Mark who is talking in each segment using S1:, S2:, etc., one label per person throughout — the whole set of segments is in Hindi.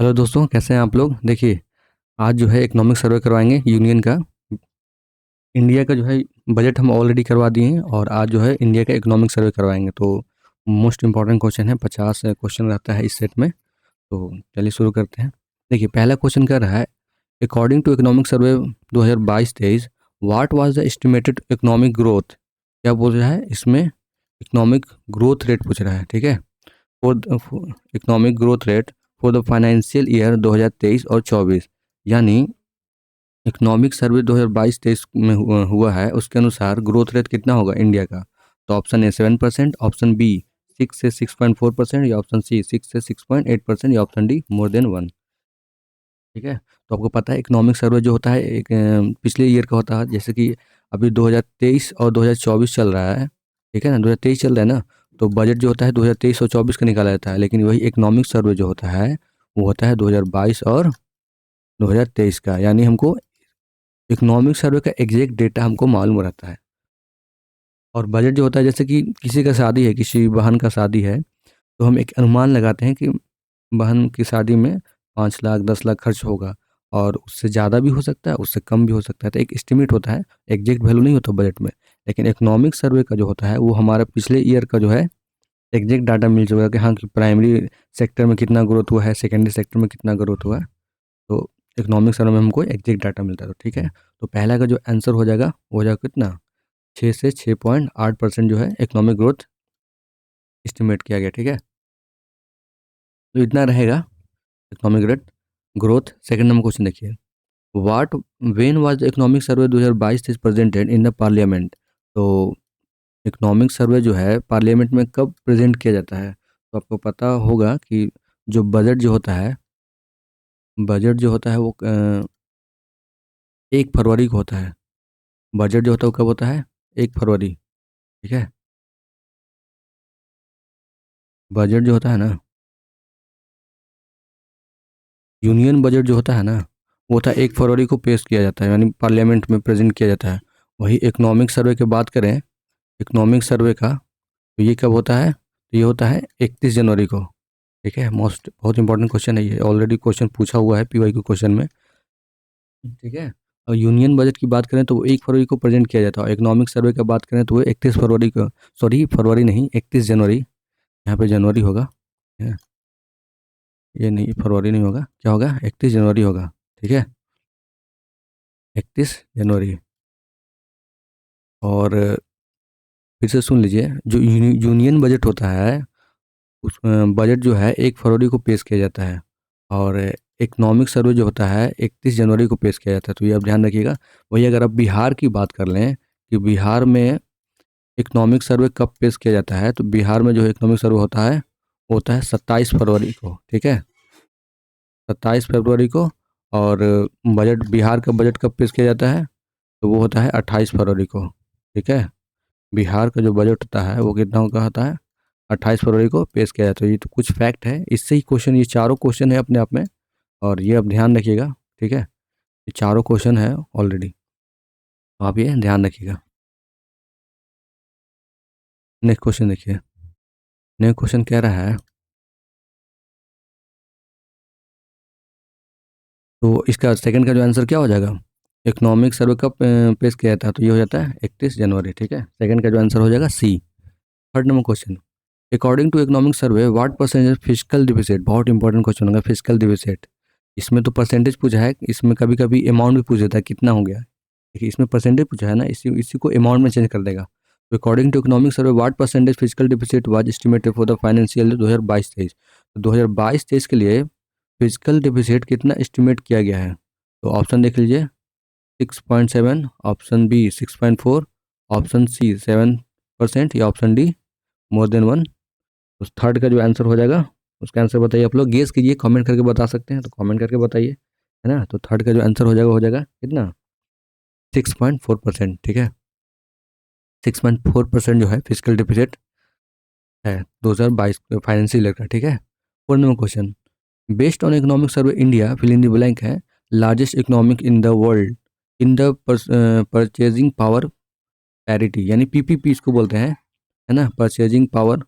S1: हेलो दोस्तों, कैसे हैं आप लोग। देखिए, आज जो है इकोनॉमिक सर्वे करवाएंगे यूनियन का। इंडिया का जो है बजट हम ऑलरेडी करवा दिए हैं और आज जो है इंडिया का इकोनॉमिक सर्वे करवाएंगे। तो मोस्ट इंपॉर्टेंट क्वेश्चन है, 50 क्वेश्चन रहता है इस सेट में। तो चलिए शुरू करते हैं। देखिए, पहला क्वेश्चन कर रहा है, according to economic survey 2022-23 what was the estimated economic growth. क्या बोल रहा है इसमें, इकोनॉमिक ग्रोथ रेट पूछ रहा है। ठीक है, for economic growth rate for the financial year 2023 और 24, यानी इकोनॉमिक सर्वे 2022-23 में हुआ है, उसके अनुसार ग्रोथ रेट कितना होगा इंडिया का। तो ऑप्शन ए 7%, ऑप्शन बी 6 से 6.4%, या ऑप्शन सी 6 से 6.8%, या ऑप्शन डी मोर देन 1। ठीक है, तो आपको पता है इकोनॉमिक सर्वे जो होता है एक पिछले ईयर का होता है। जैसे कि अभी 2023 और 2024 चल रहा है। ठीक है ना, 2023 चल रहा है ना, तो बजट जो होता है 2023 और 24 का निकाला जाता है। लेकिन वही इकोनॉमिक सर्वे जो होता है वो होता है 2022 और 2023 का। यानी हमको इकोनॉमिक सर्वे का एग्जैक्ट डेटा हमको मालूम रहता है। और बजट जो होता है, जैसे कि किसी का शादी है, किसी बहन का शादी है, तो हम एक अनुमान लगाते हैं कि बहन की शादी में 5 लाख 10 लाख खर्च होगा। और उससे ज़्यादा भी हो सकता है, उससे कम भी हो सकता है। तो एक एस्टिमेट होता है, एग्जैक्ट वैल्यू नहीं होता बजट में। लेकिन इकोनॉमिक सर्वे का जो होता है वो हमारा पिछले ईयर का जो है एग्जैक्ट डाटा मिल जाएगा कि हाँ, कि प्राइमरी सेक्टर में कितना ग्रोथ हुआ है, सेकेंडरी सेक्टर में कितना ग्रोथ हुआ है। तो इकोनॉमिक सर्वे में हमको एग्जैक्ट डाटा मिलता है। तो ठीक है, तो पहला का जो आंसर हो जाएगा वो हो जाएगा कितना, 6 से 6.8% जो है इकोनॉमिक ग्रोथ एस्टिमेट किया गया। ठीक है, तो इतना रहेगा economic rate growth. Second number question देखिए, what when was the economic survey 2022 is presented in the parliament. तो इकोनॉमिक सर्वे जो है पार्लियामेंट में कब प्रेजेंट किया जाता है। तो आपको पता होगा कि जो बजट जो होता है, बजट जो होता है वो 1 फरवरी को होता है। बजट जो होता है वो कब होता है, 1 फरवरी। ठीक है, बजट जो होता है ना, यूनियन बजट जो होता है ना, वो होता है 1 फरवरी को पेश किया जाता है, यानी पार्लियामेंट में प्रेजेंट किया जाता है। वही इकोनॉमिक सर्वे की बात करें, इकोनॉमिक सर्वे का, तो ये कब होता है, तो ये होता है 31 जनवरी को। ठीक है, मोस्ट बहुत इंपॉर्टेंट क्वेश्चन है ये, ऑलरेडी क्वेश्चन पूछा हुआ है पीवाई के क्वेश्चन में। ठीक है, और यूनियन बजट की बात करें तो वो 1 फरवरी को प्रेजेंट किया जाता है। और इकोनॉमिक सर्वे की बात करें तो वो 31 फरवरी को, सॉरी फरवरी नहीं, 31 जनवरी, यहाँ पे जनवरी होगा। है, ये नहीं, फरवरी नहीं होगा, क्या होगा, 31 जनवरी होगा। ठीक है, 31 जनवरी। और फिर से सुन लीजिए, जो यूनियन बजट होता है उस बजट जो है 1 फरवरी को पेश किया जाता है। और इकोनॉमिक सर्वे जो होता है 31 जनवरी को पेश किया जाता है। तो ये आप ध्यान रखिएगा। वही अगर आप बिहार की बात कर लें कि बिहार में इकोनॉमिक सर्वे कब पेश किया जाता है, तो बिहार में जो इकोनॉमिक सर्वे होता है वो होता है 27 फरवरी को। ठीक है, 27 फरवरी को। और बजट, बिहार का बजट कब पेश किया जाता है, तो वो होता है 28 फरवरी को। ठीक है, बिहार का जो बजट होता है वो कितना का होता है, 28 फरवरी को पेश किया जाता है। ये तो कुछ फैक्ट है, इससे ही क्वेश्चन, ये चारों क्वेश्चन है अपने आप में। और ये आप ध्यान रखिएगा। ठीक है, ये चारों क्वेश्चन है ऑलरेडी, तो आप ये ध्यान रखिएगा। नेक्स्ट क्वेश्चन देखिए, नेक्स्ट क्वेश्चन कह रहा है, तो इसका सेकंड का जो आंसर क्या हो जाएगा, इकोनॉमिक सर्वे कब पेश किया जाता है, तो ये हो जाता है 31 जनवरी। ठीक है, सेकंड का जो आंसर हो जाएगा C. Third number question, according to economic survey what percentage physical deficit. बहुत इंपॉर्टेंट क्वेश्चन होगा फिजिकल डिफिसिट। इसमें तो परसेंटेज पूछा है, इसमें कभी कभी अमाउंट भी पूछ देता है कितना हो गया। देखिए, इसमें परसेंटेज पूछा है ना, इसी इसी को अमाउंट में चेंज कर देगा। तो according to economic survey what percentage physical deficit was estimated for the financial 2022-23। तो 2022-23 के लिए फिजिकल डिफिसिट कितना एस्टिमेट किया गया है। तो ऑप्शन देख लीजिए, 6.7, ऑप्शन बी 6.4, ऑप्शन सी 7%, या ऑप्शन डी मोर देन 1। तो थर्ड का जो आंसर हो जाएगा, उसका आंसर बताइए। आप लोग गेस कीजिए, कमेंट करके बता सकते हैं तो कमेंट करके बताइए, है ना। तो थर्ड का जो आंसर हो जाएगा कितना, 6.4%। ठीक है, 6.4% जो है फिजिकल डिफिसिट है 2022 फाइनेंशियल ईयर का। ठीक है, four number question, based on economic survey India fill in the blank है largest economic in the world in the purchasing power parity, यानी पीपीपी इसको बोलते हैं, है ना, परचेजिंग पावर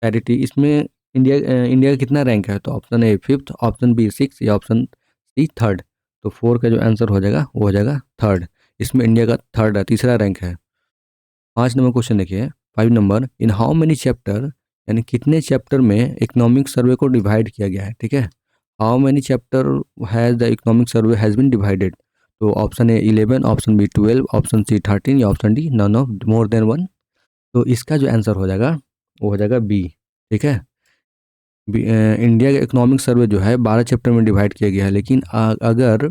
S1: पैरिटी। इसमें इंडिया का कितना रैंक है, तो ऑप्शन ए 5th, ऑप्शन बी 6 या ऑप्शन सी 3rd। तो 4 का जो आंसर हो जाएगा वो हो जाएगा 3rd। इसमें इंडिया का 3rd है, तीसरा रैंक है। 5 नंबर क्वेश्चन देखिए, 5 number, in how many chapter, यानी कितने चैप्टर में इकोनॉमिक सर्वे को डिवाइड किया गया है, ठीक है। How many chapter has the economic survey has been divided. तो option A 11, option B 12, option C 13 या option D none of more than 1। तो इसका जो आंसर हो जाएगा वो हो जाएगा बी, ठीक है। इंडिया का इकोनॉमिक सर्वे जो है 12 चैप्टर में डिवाइड किया गया है, लेकिन अगर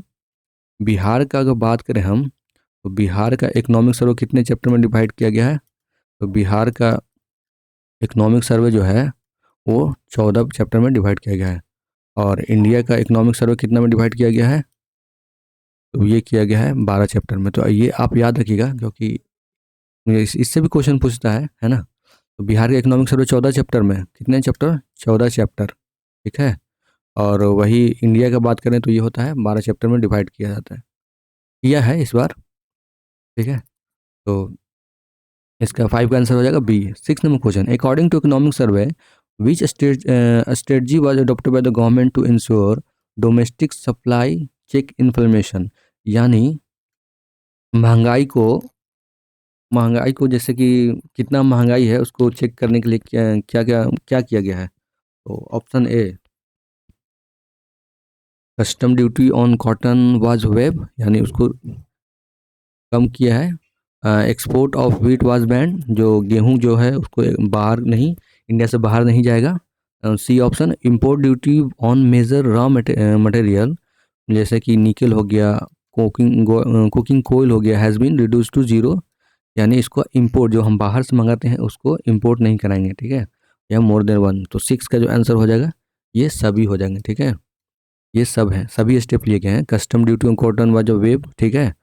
S1: बिहार का अगर बात करें हम, तो बिहार का इकोनॉमिक सर्वे कितने चैप्टर में डिवाइड किया गया है, तो बिहार का इकोनॉमिक सर्वे जो है वो 14 चैप्टर में डिवाइड किया गया है। और इंडिया का इकोनॉमिक सर्वे कितना में डिवाइड किया गया है, तो ये किया गया है 12 चैप्टर में। तो ये आप याद रखिएगा, क्योंकि इससे भी क्वेश्चन पूछता है ना। तो बिहार के इकोनॉमिक सर्वे 14 चैप्टर में, कितने चैप्टर, 14 चैप्टर, ठीक है। और वही इंडिया का बात करें तो ये होता है 12 चैप्टर में डिवाइड किया जाता है, किया है इस बार, ठीक है। तो इसका 5 का आंसर हो जाएगा B. 6 number question, according to economic survey which strategy was adopted by the government to ensure domestic supply check inflation, यानी महंगाई को जैसे कि कितना महंगाई है उसको चेक करने के लिए क्या क्या क्या, क्या किया गया है। तो option A custom duty on cotton was web, यानी उसको कम किया है। Export of wheat was band, जो गेहूं जो है उसको बाहर नहीं, इंडिया से बाहर नहीं जाएगा। C option, import duty on major raw material, जैसे कि निकल हो गया, कुकिंग कोयल हो गया, has been reduce to zero, यानी इसको इंपोर्ट जो हम बाहर से मंगाते हैं उसको इंपोर्ट नहीं कराएंगे, ठीक है। या मोर देन 1। तो 6 का जो आंसर हो जाएगा ये सभी हो जाएंगे, ठीक है। ये सब है, सभी स्टेप लिए गए हैं। Custom duty on cotton was web, ठीक है।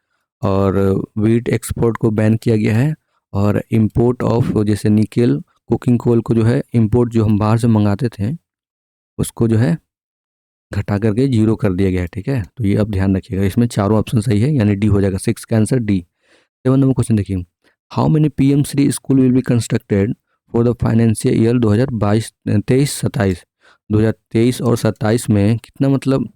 S1: और वीट एक्सपोर्ट को बैन किया गया है। और इंपोर्ट ऑफ जैसे निकल, कुकिंग कोल को जो है इंपोर्ट जो हम बाहर से मंगाते थे उसको जो है घटा करके जीरो कर दिया गया है, ठीक है। तो ये अब ध्यान रखिएगा, इसमें चारों ऑप्शन सही है, यानी डी हो जाएगा। 6 का आंसर डी। 7 नंबर क्वेश्चन देखिए, how many PM Shri school will be constructed for the financial year 2022-23-27। 2023 और 27 में कितना, मतलब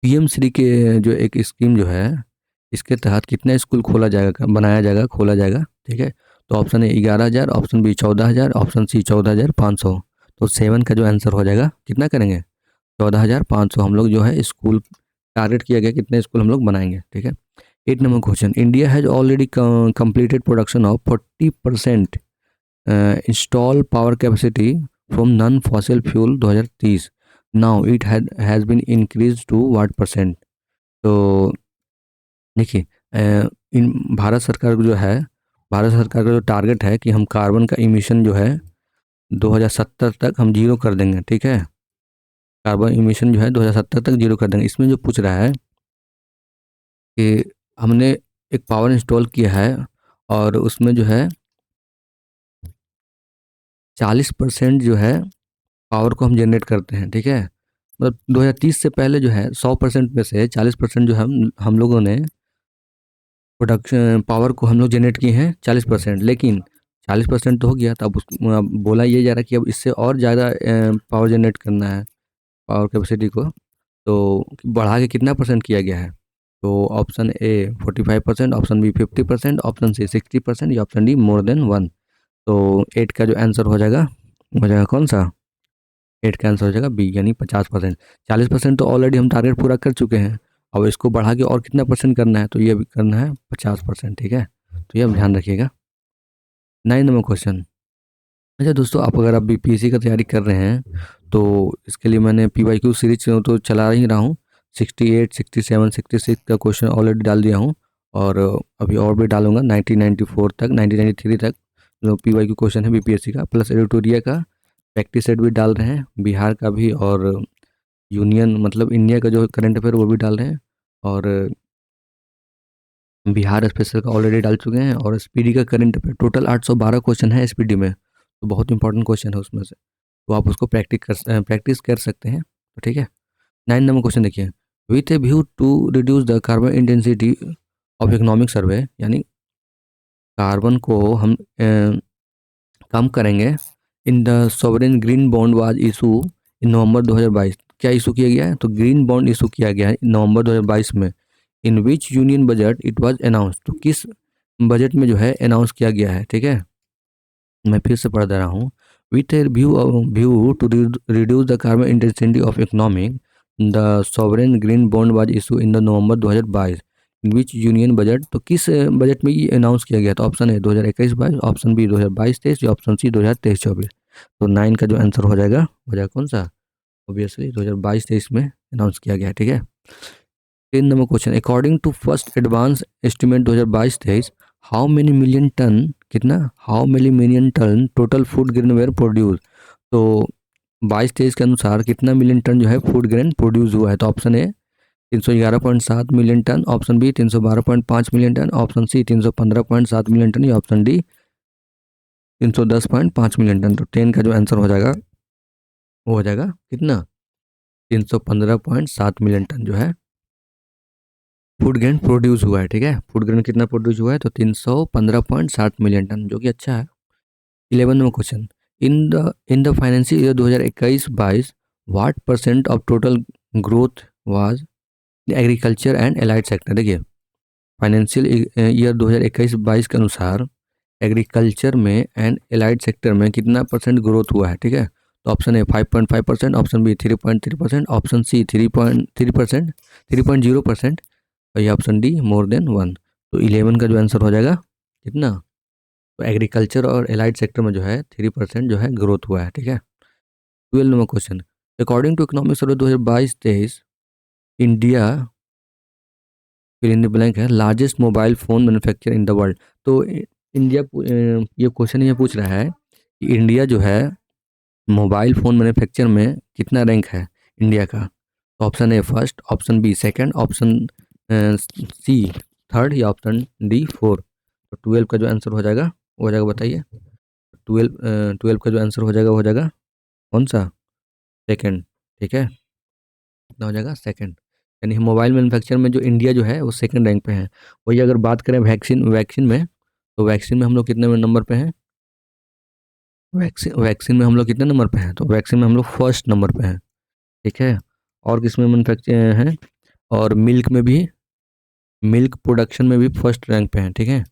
S1: पीएम श्री के जो एक स्कीम जो है इसके तहत कितना स्कूल खोला जाएगा, बनाया जाएगा, खोला जाएगा, ठीक है। तो option A 11,000, option B 14,000, option C 14,500। तो 7 का जो आंसर हो जाएगा कितना करेंगे, 14,500 हम लोग जो है स्कूल टारगेट किया गया, कितने स्कूल हम लोग बनाएंगे, ठीक है। 8 number question, India has already completed production of 40% install power capacity from non fossil fuel 2030। Now it has been increase to what percent. तो देखिए, इन भारत सरकार को जो है, भारत सरकार का जो टारगेट है कि हम कार्बन का इमिशन जो है 2070 तक हम जीरो कर देंगे, ठीक है। कार्बन इमिशन जो है 2070 तक जीरो कर देंगे। इसमें जो पूछ रहा है कि हमने एक पावर इंस्टॉल किया है और उसमें जो है 40% जो है पावर को हम जनरेट करते हैं, ठीक है। मतलब 2030 से पहले जो है 100% में से 40% जो हम लोगों ने प्रोडक्शन पावर को हम लोग जनरेट किए हैं 40%, लेकिन 40% तो हो गया, तो अब बोला ये जा रहा है कि अब इससे और ज़्यादा पावर जनरेट करना है, पावर कैपेसिटी को। तो बढ़ा के कितना परसेंट किया गया है, तो option A 45%, option B 50%, option C 60% या ऑप्शन डी मोर देन 1। तो 8 का जो आंसर हो जाएगा कौन सा, 8 का आंसर हो जाएगा बी, यानी 50%। 40% तो ऑलरेडी हम टारगेट पूरा कर चुके हैं, अब इसको बढ़ा के और कितना परसेंट करना है, तो ये भी करना है 50%, ठीक है। तो ये अब ध्यान रखिएगा। 9 नंबर क्वेश्चन, अच्छा दोस्तों, अगर आप बीपीएससी का तैयारी कर रहे हैं तो इसके लिए मैंने पीवाईक्यू सीरीज तो चला ही रहा हूँ। 68, 67, 66 का क्वेश्चन ऑलरेडी डाल दिया हूँ, और अभी और भी डालूंगा 1994 तक, 1993 तक जो पीवाईक्यू क्वेश्चन है बीपीएससी का, प्लस एडिटोरिया का प्रैक्टिस सेट भी डाल रहे हैं, बिहार का भी, और यूनियन मतलब इंडिया का जो करंट अफेयर वो भी डाल रहे हैं, और बिहार स्पेशल का ऑलरेडी डाल चुके हैं, और एसपीडी का करंट अफेयर टोटल 812 क्वेश्चन है एसपीडी में, तो बहुत इंपॉर्टेंट क्वेश्चन है उसमें से, तो आप उसको प्रैक्टिस कर सकते हैं, तो ठीक है। 9 नंबर क्वेश्चन देखिए, with a view to reduce the carbon intensity of economic survey, यानी कार्बन को हम कम करेंगे in the sovereign green bond was issue in November 2022। क्या इशू किया गया है? तो ग्रीन बॉन्ड इशू किया गया है नवंबर 2022 में। In which union budget it was announce, तो किस बजट में जो है अनाउंस किया गया है, ठीक है। मैं फिर से पढ़ दे रहा हूँ। With a view to reduce the carbon intensity of economic, the sovereign green bond was issue in the November 2022। In which union budget, तो किस बजट में ये अनाउंस किया गया? तो ऑप्शन ए 2021-22, ऑप्शन बी 2022-23 या ऑप्शन सी 2023-24। तो 9 का जो आंसर हो जाएगा कौन सा? ऑब्वियसली 2022-23 में अनाउंस किया गया है, ठीक है। 3 number question, according to first advance estimate 2022-23, how many million ton, कितना, how many million ton total food grain were produce. तो 22-23 के अनुसार कितना मिलियन टन जो है फूड ग्रेन प्रोड्यूस हुआ है? तो option A 311.7 million tonne, option B 312.5 million tonne, option C 315.7 million tonne या ऑप्शन डी 310.5 मिलियन टन। तो 10 का जो आंसर हो जाएगा वो हो जाएगा कितना? 315.7 मिलियन टन जो है फूड ग्रेन प्रोड्यूस हुआ है, ठीक है। फूड ग्रेन कितना प्रोड्यूस हुआ है? तो 315.7 मिलियन टन, जो कि अच्छा है। 11 number question, in the financial year 2021-22 what percent of total growth was agriculture and allied sector. देखिए फाइनेंशियल ईयर 2021-22 के अनुसार एग्रीकल्चर में एंड एलाइड सेक्टर में कितना परसेंट ग्रोथ हुआ है, ठीक है। तो option A 5.5%, option B 3.3%, option C 3.3%, 3.0%, और ये ऑप्शन डी मोर देन 1। तो 11 का जो आंसर हो जाएगा कितना? तो एग्रीकल्चर और एलाइड सेक्टर में जो है 3% जो है ग्रोथ हुआ है, ठीक है। 12 number question, according to economic survey 2022-23, India fill in the blank है largest mobile phone manufacture in the world. तो इंडिया ये क्वेश्चन ये पूछ रहा है कि इंडिया जो है मोबाइल फ़ोन मैन्युफैक्चर में कितना रैंक है इंडिया का। तो option A first, option B second, option C third या ऑप्शन डी फोर्थ। तो 12 का जो आंसर हो जाएगा बताइए। 12 का जो आंसर हो जाएगा कौन सा? सेकंड, ठीक है। कितना हो जाएगा? सेकंड। यानी मोबाइल मैन्युफैक्चर में जो इंडिया जो है वो सेकंड रैंक पे है। वही अगर बात करें वैक्सीन वैक्सीन में, तो वैक्सीन में हम लोग कितने नंबर पे हैं? वैक्सीन में हम लोग कितने नंबर पे हैं? तो वैक्सीन में हम लोग फर्स्ट नंबर पे हैं, ठीक है। और किस में मैन्युफैक्चर हैं? और मिल्क में भी, मिल्क प्रोडक्शन में भी फर्स्ट रैंक पे हैं, ठीक है।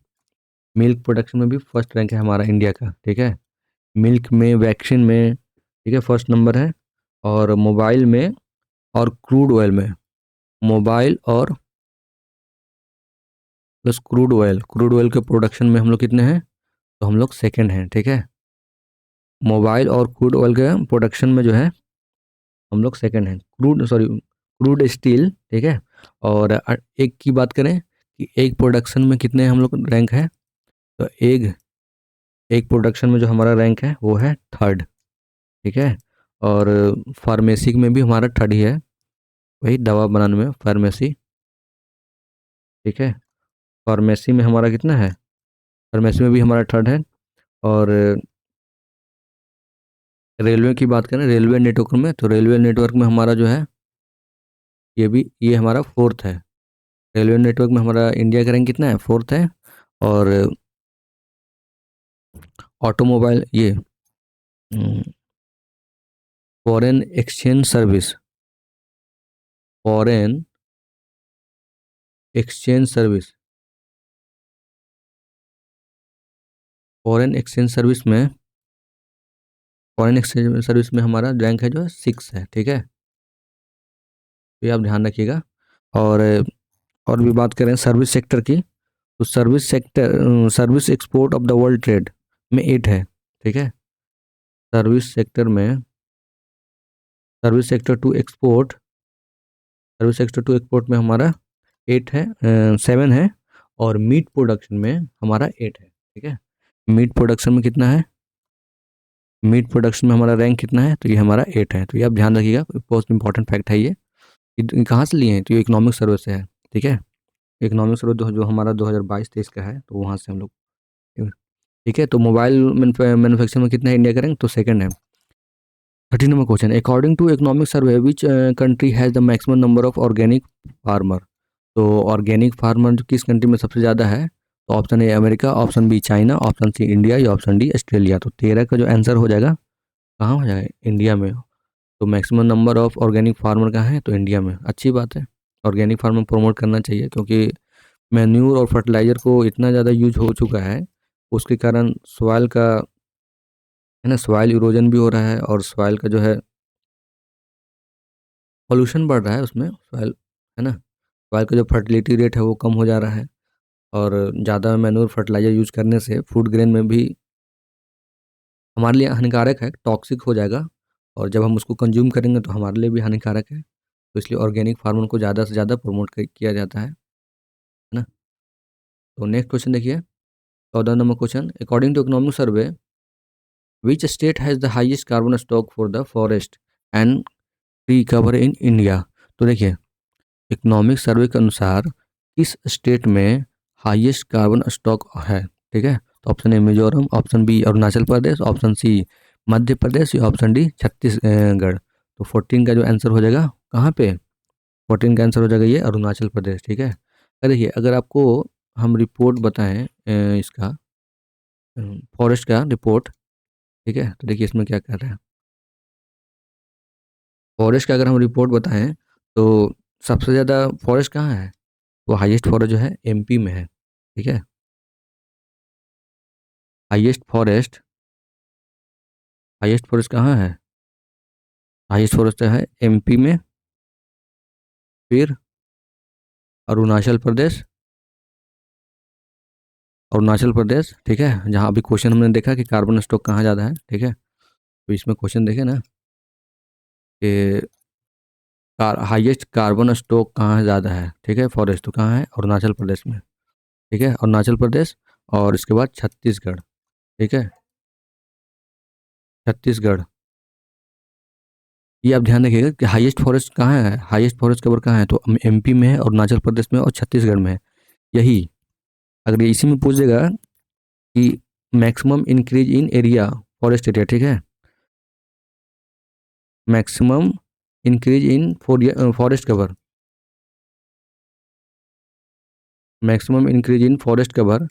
S1: मिल्क प्रोडक्शन में भी फर्स्ट रैंक है हमारा इंडिया का, ठीक है। मिल्क में, वैक्सीन में, ठीक है, फर्स्ट नंबर है। और मोबाइल में और क्रूड ऑयल में, मोबाइल और प्लस क्रूड ऑयल के प्रोडक्शन में हम लोग कितने हैं? तो हम लोग सेकंड हैं, ठीक है। मोबाइल और क्रूड ऑयल के प्रोडक्शन में जो है हम लोग सेकंड हैं। क्रूड स्टील, ठीक है। और एक की बात करें कि एक प्रोडक्शन में कितने हम लोग रैंक है, तो एक एक प्रोडक्शन में जो हमारा रैंक है वो है थर्ड, ठीक है। और फार्मेसी में भी हमारा थर्ड ही है, वही दवा बनाने में फार्मेसी, ठीक है। फार्मेसी में हमारा कितना है? फार्मेसी में भी हमारा थर्ड है। और रेलवे की बात करें, रेलवे नेटवर्क में, तो रेलवे नेटवर्क में हमारा जो है ये हमारा फोर्थ है। रेलवे नेटवर्क में हमारा इंडिया का रैंक कितना है? फोर्थ है। और ऑटोमोबाइल ये foreign exchange service, foreign exchange service, foreign exchange service में, फॉरेन एक्सचेंज सर्विस में हमारा रैंक है जो है 6 है, ठीक है। तो ये आप ध्यान रखिएगा। और और भी बात करें सर्विस सेक्टर की, तो service export of the world trade में 8 है, ठीक है। सर्विस सेक्टर में, service sector to export, service sector to export में हमारा 8 है, 7 है। और मीट प्रोडक्शन में हमारा 8 है, ठीक है। मीट प्रोडक्शन में कितना है? मीट प्रोडक्शन में हमारा रैंक कितना है? तो ये हमारा 8 है। तो ये आप ध्यान रखिएगा, बहुत इंपॉर्टेंट फैक्ट है ये। कहाँ से लिए हैं? तो ये इकोनॉमिक सर्वे से है, ठीक है। इकोनॉमिक सर्वे जो हमारा 2022-23 का है, तो वहाँ से हम लोग, ठीक है। तो मोबाइल मैन्युफैक्चर में कितना है इंडिया का रैंक? तो सेकंड है। 13 number question, according to economic survey which country has the maximum number of organic farmer. तो ऑर्गेनिक फार्मर जो किस कंट्री में सबसे ज़्यादा है? तो option A America, option B China, option C India या ऑप्शन डी ऑस्ट्रेलिया। तो 13 का जो आंसर हो जाएगा कहाँ हो जाएगा, इंडिया में। तो maximum number of organic farmer कहाँ है, तो इंडिया में। अच्छी बात है, ऑर्गेनिक फार्मिंग प्रमोट करना चाहिए, क्योंकि मैन्यूर और फर्टिलाइज़र को इतना ज़्यादा यूज हो चुका है, उसके कारण सॉइल का, है ना, सॉइल इरोजन भी हो रहा है, और सॉइल का जो है पॉल्यूशन बढ़ रहा है उसमें, सॉइल, है ना, सॉइल का जो फर्टिलिटी रेट है वो कम हो जा रहा है। और ज़्यादा मैन्योर फर्टिलाइज़र यूज़ करने से फूड ग्रेन में भी हमारे लिए हानिकारक है, टॉक्सिक हो जाएगा, और जब हम उसको कंज्यूम करेंगे तो हमारे लिए भी हानिकारक है। तो इसलिए ऑर्गेनिक फार्मिंग को ज़्यादा से ज़्यादा प्रमोट किया जाता है ना। तो नेक्स्ट क्वेश्चन देखिए, 14 number question, according to economic survey which state has the highest carbon stock for the forest and tree cover in India. तो देखिए, इकोनॉमिक सर्वे के अनुसार किस स्टेट में हाईएस्ट कार्बन स्टॉक है, ठीक है। तो option A Mizoram, option B Arunachal Pradesh, option C Madhya Pradesh, या ऑप्शन डी छत्तीसगढ़। तो 14 का जो आंसर हो जाएगा कहाँ पे, 14 का आंसर हो जाएगा ये अरुणाचल प्रदेश, ठीक है। देखिए, अगर आपको हम रिपोर्ट बताएं इसका फॉरेस्ट का रिपोर्ट, ठीक है, तो देखिए इसमें क्या कर रहे हैं, फॉरेस्ट का अगर हम रिपोर्ट बताएं तो सबसे ज़्यादा फॉरेस्ट कहाँ है, वो हाईएस्ट फॉरेस्ट जो है एमपी में है, ठीक है। हाईएस्ट फॉरेस्ट, हाईएस्ट फॉरेस्ट कहाँ है, हाईएस्ट फॉरेस्ट है एमपी में, फिर अरुणाचल प्रदेश, अरुणाचल प्रदेश, ठीक है, जहाँ अभी क्वेश्चन हमने देखा कि कार्बन स्टॉक कहाँ ज़्यादा है, ठीक है। तो इसमें क्वेश्चन देखे ना कि हाईएस्ट कार्बन स्टॉक कहाँ ज़्यादा है, ठीक है, फॉरेस्ट तो कहाँ है, अरुणाचल प्रदेश में, ठीक है, अरुणाचल प्रदेश, और इसके बाद छत्तीसगढ़, ठीक है, छत्तीसगढ़। ये आप ध्यान रखिएगा कि हाईएस्ट फॉरेस्ट कहाँ है, हाईएस्ट फॉरेस्ट कवर कहाँ है, तो एमपी में है, अरुणाचल प्रदेश में और छत्तीसगढ़ में है। यही अगर ये इसी में पूछेगा कि maximum increase in area, forest area, ठीक है, maximum increase in forest cover, maximum increase in forest cover,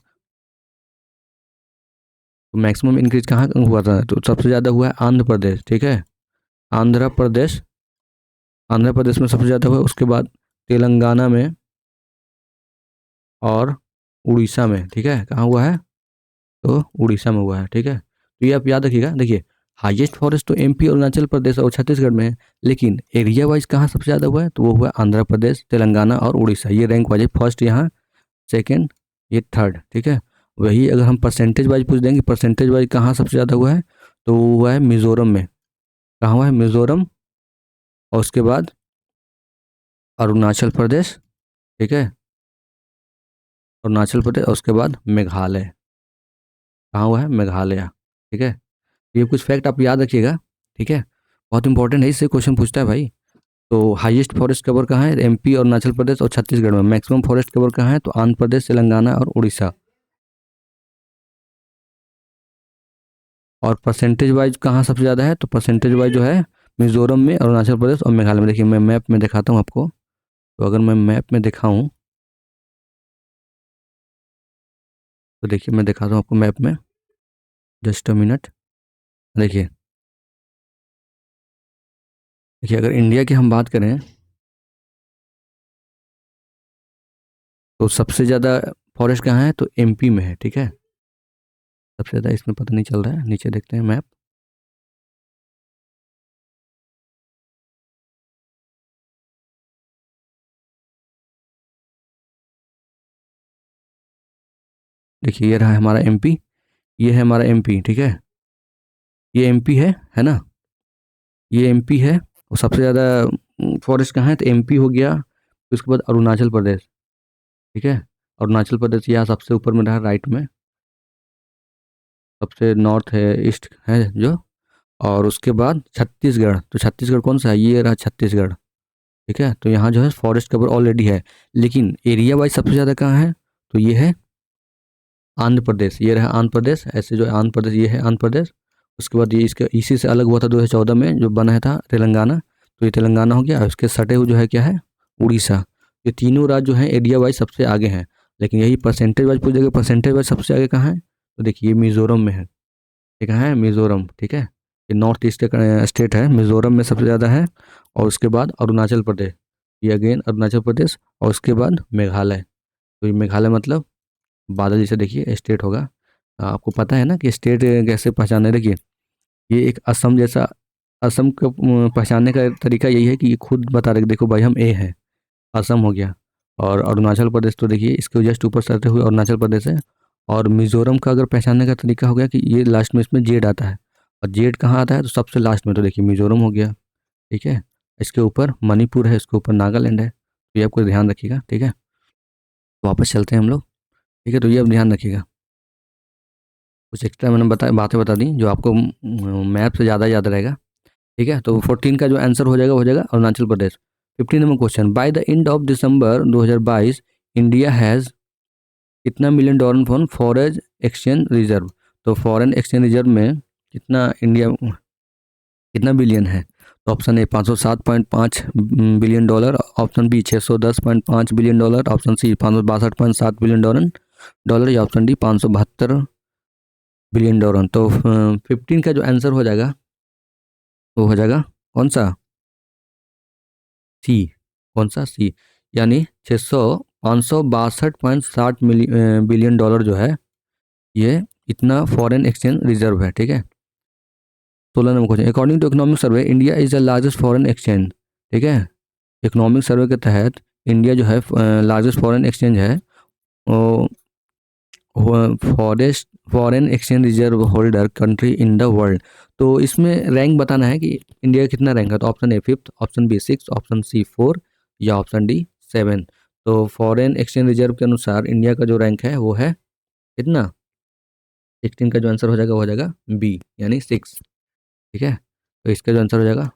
S1: तो मैक्सिमम इंक्रीज कहाँ हुआ था, तो सबसे ज़्यादा हुआ है आंध्र प्रदेश, ठीक है, आंध्र प्रदेश, आंध्र प्रदेश में सबसे ज़्यादा हुआ है, उसके बाद तेलंगाना में और उड़ीसा में, ठीक है, कहाँ हुआ है, तो उड़ीसा में हुआ है, ठीक है। तो ये आप याद रखिएगा। देखिए, हाईएस्ट फॉरेस्ट तो एमपी, अरुणाचल प्रदेश और छत्तीसगढ़ में है, लेकिन एरिया वाइज कहाँ सबसे ज़्यादा हुआ है, तो वो हुआ है आंध्र प्रदेश, तेलंगाना और उड़ीसा। ये रैंक वाइज फर्स्ट यहाँ, सेकेंड, ये थर्ड, ठीक है। वही अगर हम परसेंटेज वाइज पूछ देंगे, परसेंटेज वाइज कहाँ सबसे ज़्यादा हुआ है, तो वो हुआ है मिजोरम में, कहाँ हुआ है, मिजोरम, और उसके बाद अरुणाचल प्रदेश, ठीक है, अरुणाचल प्रदेश, और उसके बाद मेघालय, कहाँ हुआ है, मेघालय, ठीक है। ये कुछ फैक्ट आप याद रखिएगा, ठीक है, बहुत इंपॉर्टेंट है, इससे क्वेश्चन पूछता है भाई। तो हाईएस्ट फॉरेस्ट कवर कहाँ है, एमपी, अरुणाचल प्रदेश और छत्तीसगढ़ में। मैक्सिमम फॉरेस्ट कवर कहाँ है, तो आंध्र प्रदेश, तेलंगाना और उड़ीसा। और परसेंटेज वाइज कहाँ सबसे ज़्यादा है, तो परसेंटेज वाइज जो है मिजोरम में, अरुणाचल प्रदेश और मेघालय में। देखिए मैं मैप में दिखाता हूँ आपको, तो अगर मैं मैप में दिखाऊँ, तो देखिए मैं दिखाता हूँ आपको मैप में, जस्ट अ मिनट। देखिए, देखिए अगर इंडिया की हम बात करें तो सबसे ज़्यादा फॉरेस्ट कहाँ है, तो एमपी में है, ठीक है, सबसे ज़्यादा। इसमें पता नहीं चल रहा है, नीचे देखते हैं मैप। देखिए ये रहा हमारा एमपी, ये है हमारा एमपी, ठीक है, ये एमपी है ना, ये एमपी है। और सबसे ज़्यादा फॉरेस्ट कहाँ है, तो एमपी हो गया, फिर उसके बाद अरुणाचल प्रदेश, ठीक है, अरुणाचल प्रदेश यहाँ सबसे ऊपर में रहा, राइट में, सबसे नॉर्थ है, ईस्ट है जो। और उसके बाद छत्तीसगढ़, तो छत्तीसगढ़ कौन सा है, ये रहा छत्तीसगढ़, ठीक है। तो यहाँ जो है फॉरेस्ट कवर ऑलरेडी है, लेकिन एरिया वाइज सबसे ज़्यादा कहाँ है, तो ये है आंध्र प्रदेश, ये रहा आंध्र प्रदेश, ऐसे जो है आंध्र प्रदेश, ये है आंध्र प्रदेश। उसके बाद ये इसके इसी से अलग हुआ था 2014 में, जो बना है था तेलंगाना, तो ये तेलंगाना हो गया। और उसके सटे हुए जो है क्या है, उड़ीसा। ये तीनों राज्य जो हैं एरिया वाइज सबसे आगे हैं, लेकिन यही परसेंटेज वाइज पूछेगा, परसेंटेज वाइज सबसे आगे कहाँ है, तो देखिए मिजोरम में है, ये कहाँ है, मिजोरम, ठीक है। ये नॉर्थ ईस्ट का स्टेट है, मिजोरम में सबसे ज़्यादा है, और उसके बाद अरुणाचल प्रदेश, ये अगेन अरुणाचल प्रदेश, और उसके बाद मेघालय। तो ये मेघालय मतलब बादल जैसे देखिए स्टेट होगा। आपको पता है ना कि स्टेट कैसे पहचाने, देखिए ये एक असम जैसा, असम को पहचानने का तरीका यही है कि ये खुद बता रहे कि देखो भाई हम ए हैं, असम हो गया। और अरुणाचल प्रदेश तो देखिए इसके जस्ट ऊपर चलते हुए अरुणाचल प्रदेश है। और मिजोरम का अगर पहचानने का तरीका हो गया कि ये लास्ट में इसमें जेड आता है, और जेड कहाँ आता है तो सबसे लास्ट में, तो देखिए मिजोरम हो गया। ठीक है, इसके ऊपर मणिपुर है, इसके ऊपर नागालैंड है, तो ये आपको ध्यान रखिएगा। ठीक है, वापस चलते हैं हम लोग। ठीक है, तो ये अब ध्यान रखिएगा। कुछ एक्स्ट्रा मैंने बातें बता दी जो आपको मैप से ज़्यादा याद रहेगा। ठीक है, तो 14 का जो आंसर हो जाएगा Arunachal Pradesh. 15 number question, by the end of December 2022 India has कितना million dollar for foreign exchange reserve. तो फॉरेन एक्सचेंज रिजर्व में कितना इंडिया, कितना बिलियन है? तो option A 507.5 billion dollar, option B 610.5 billion dollar, option C 562.7 billion dollar dollar या ऑप्शन डी 572 बिलियन डॉलर। तो 15 का जो आंसर हो जाएगा वो हो जाएगा कौन सा? सी। कौन सा? सी। यानी 562.60 बिलियन डॉलर जो है ये इतना फॉरेन एक्सचेंज रिजर्व है। ठीक है, 16 number question, according to economic survey India is the largest foreign exchange. ठीक है, इकोनॉमिक सर्वे के तहत इंडिया जो है लार्जेस्ट फॉरेन एक्सचेंज है, forest foreign exchange reserve holder country in the world. तो इसमें रैंक बताना है कि इंडिया का कितना रैंक है। तो option A 5, option B 6, option C 4 या ऑप्शन डी 7। तो फॉरेन एक्सचेंज रिजर्व के अनुसार इंडिया का जो रैंक है वो है कितना? 16 का जो आंसर हो जाएगा वो हो जाएगा बी, यानी 6। ठीक है, तो इसका जो आंसर हो जाएगा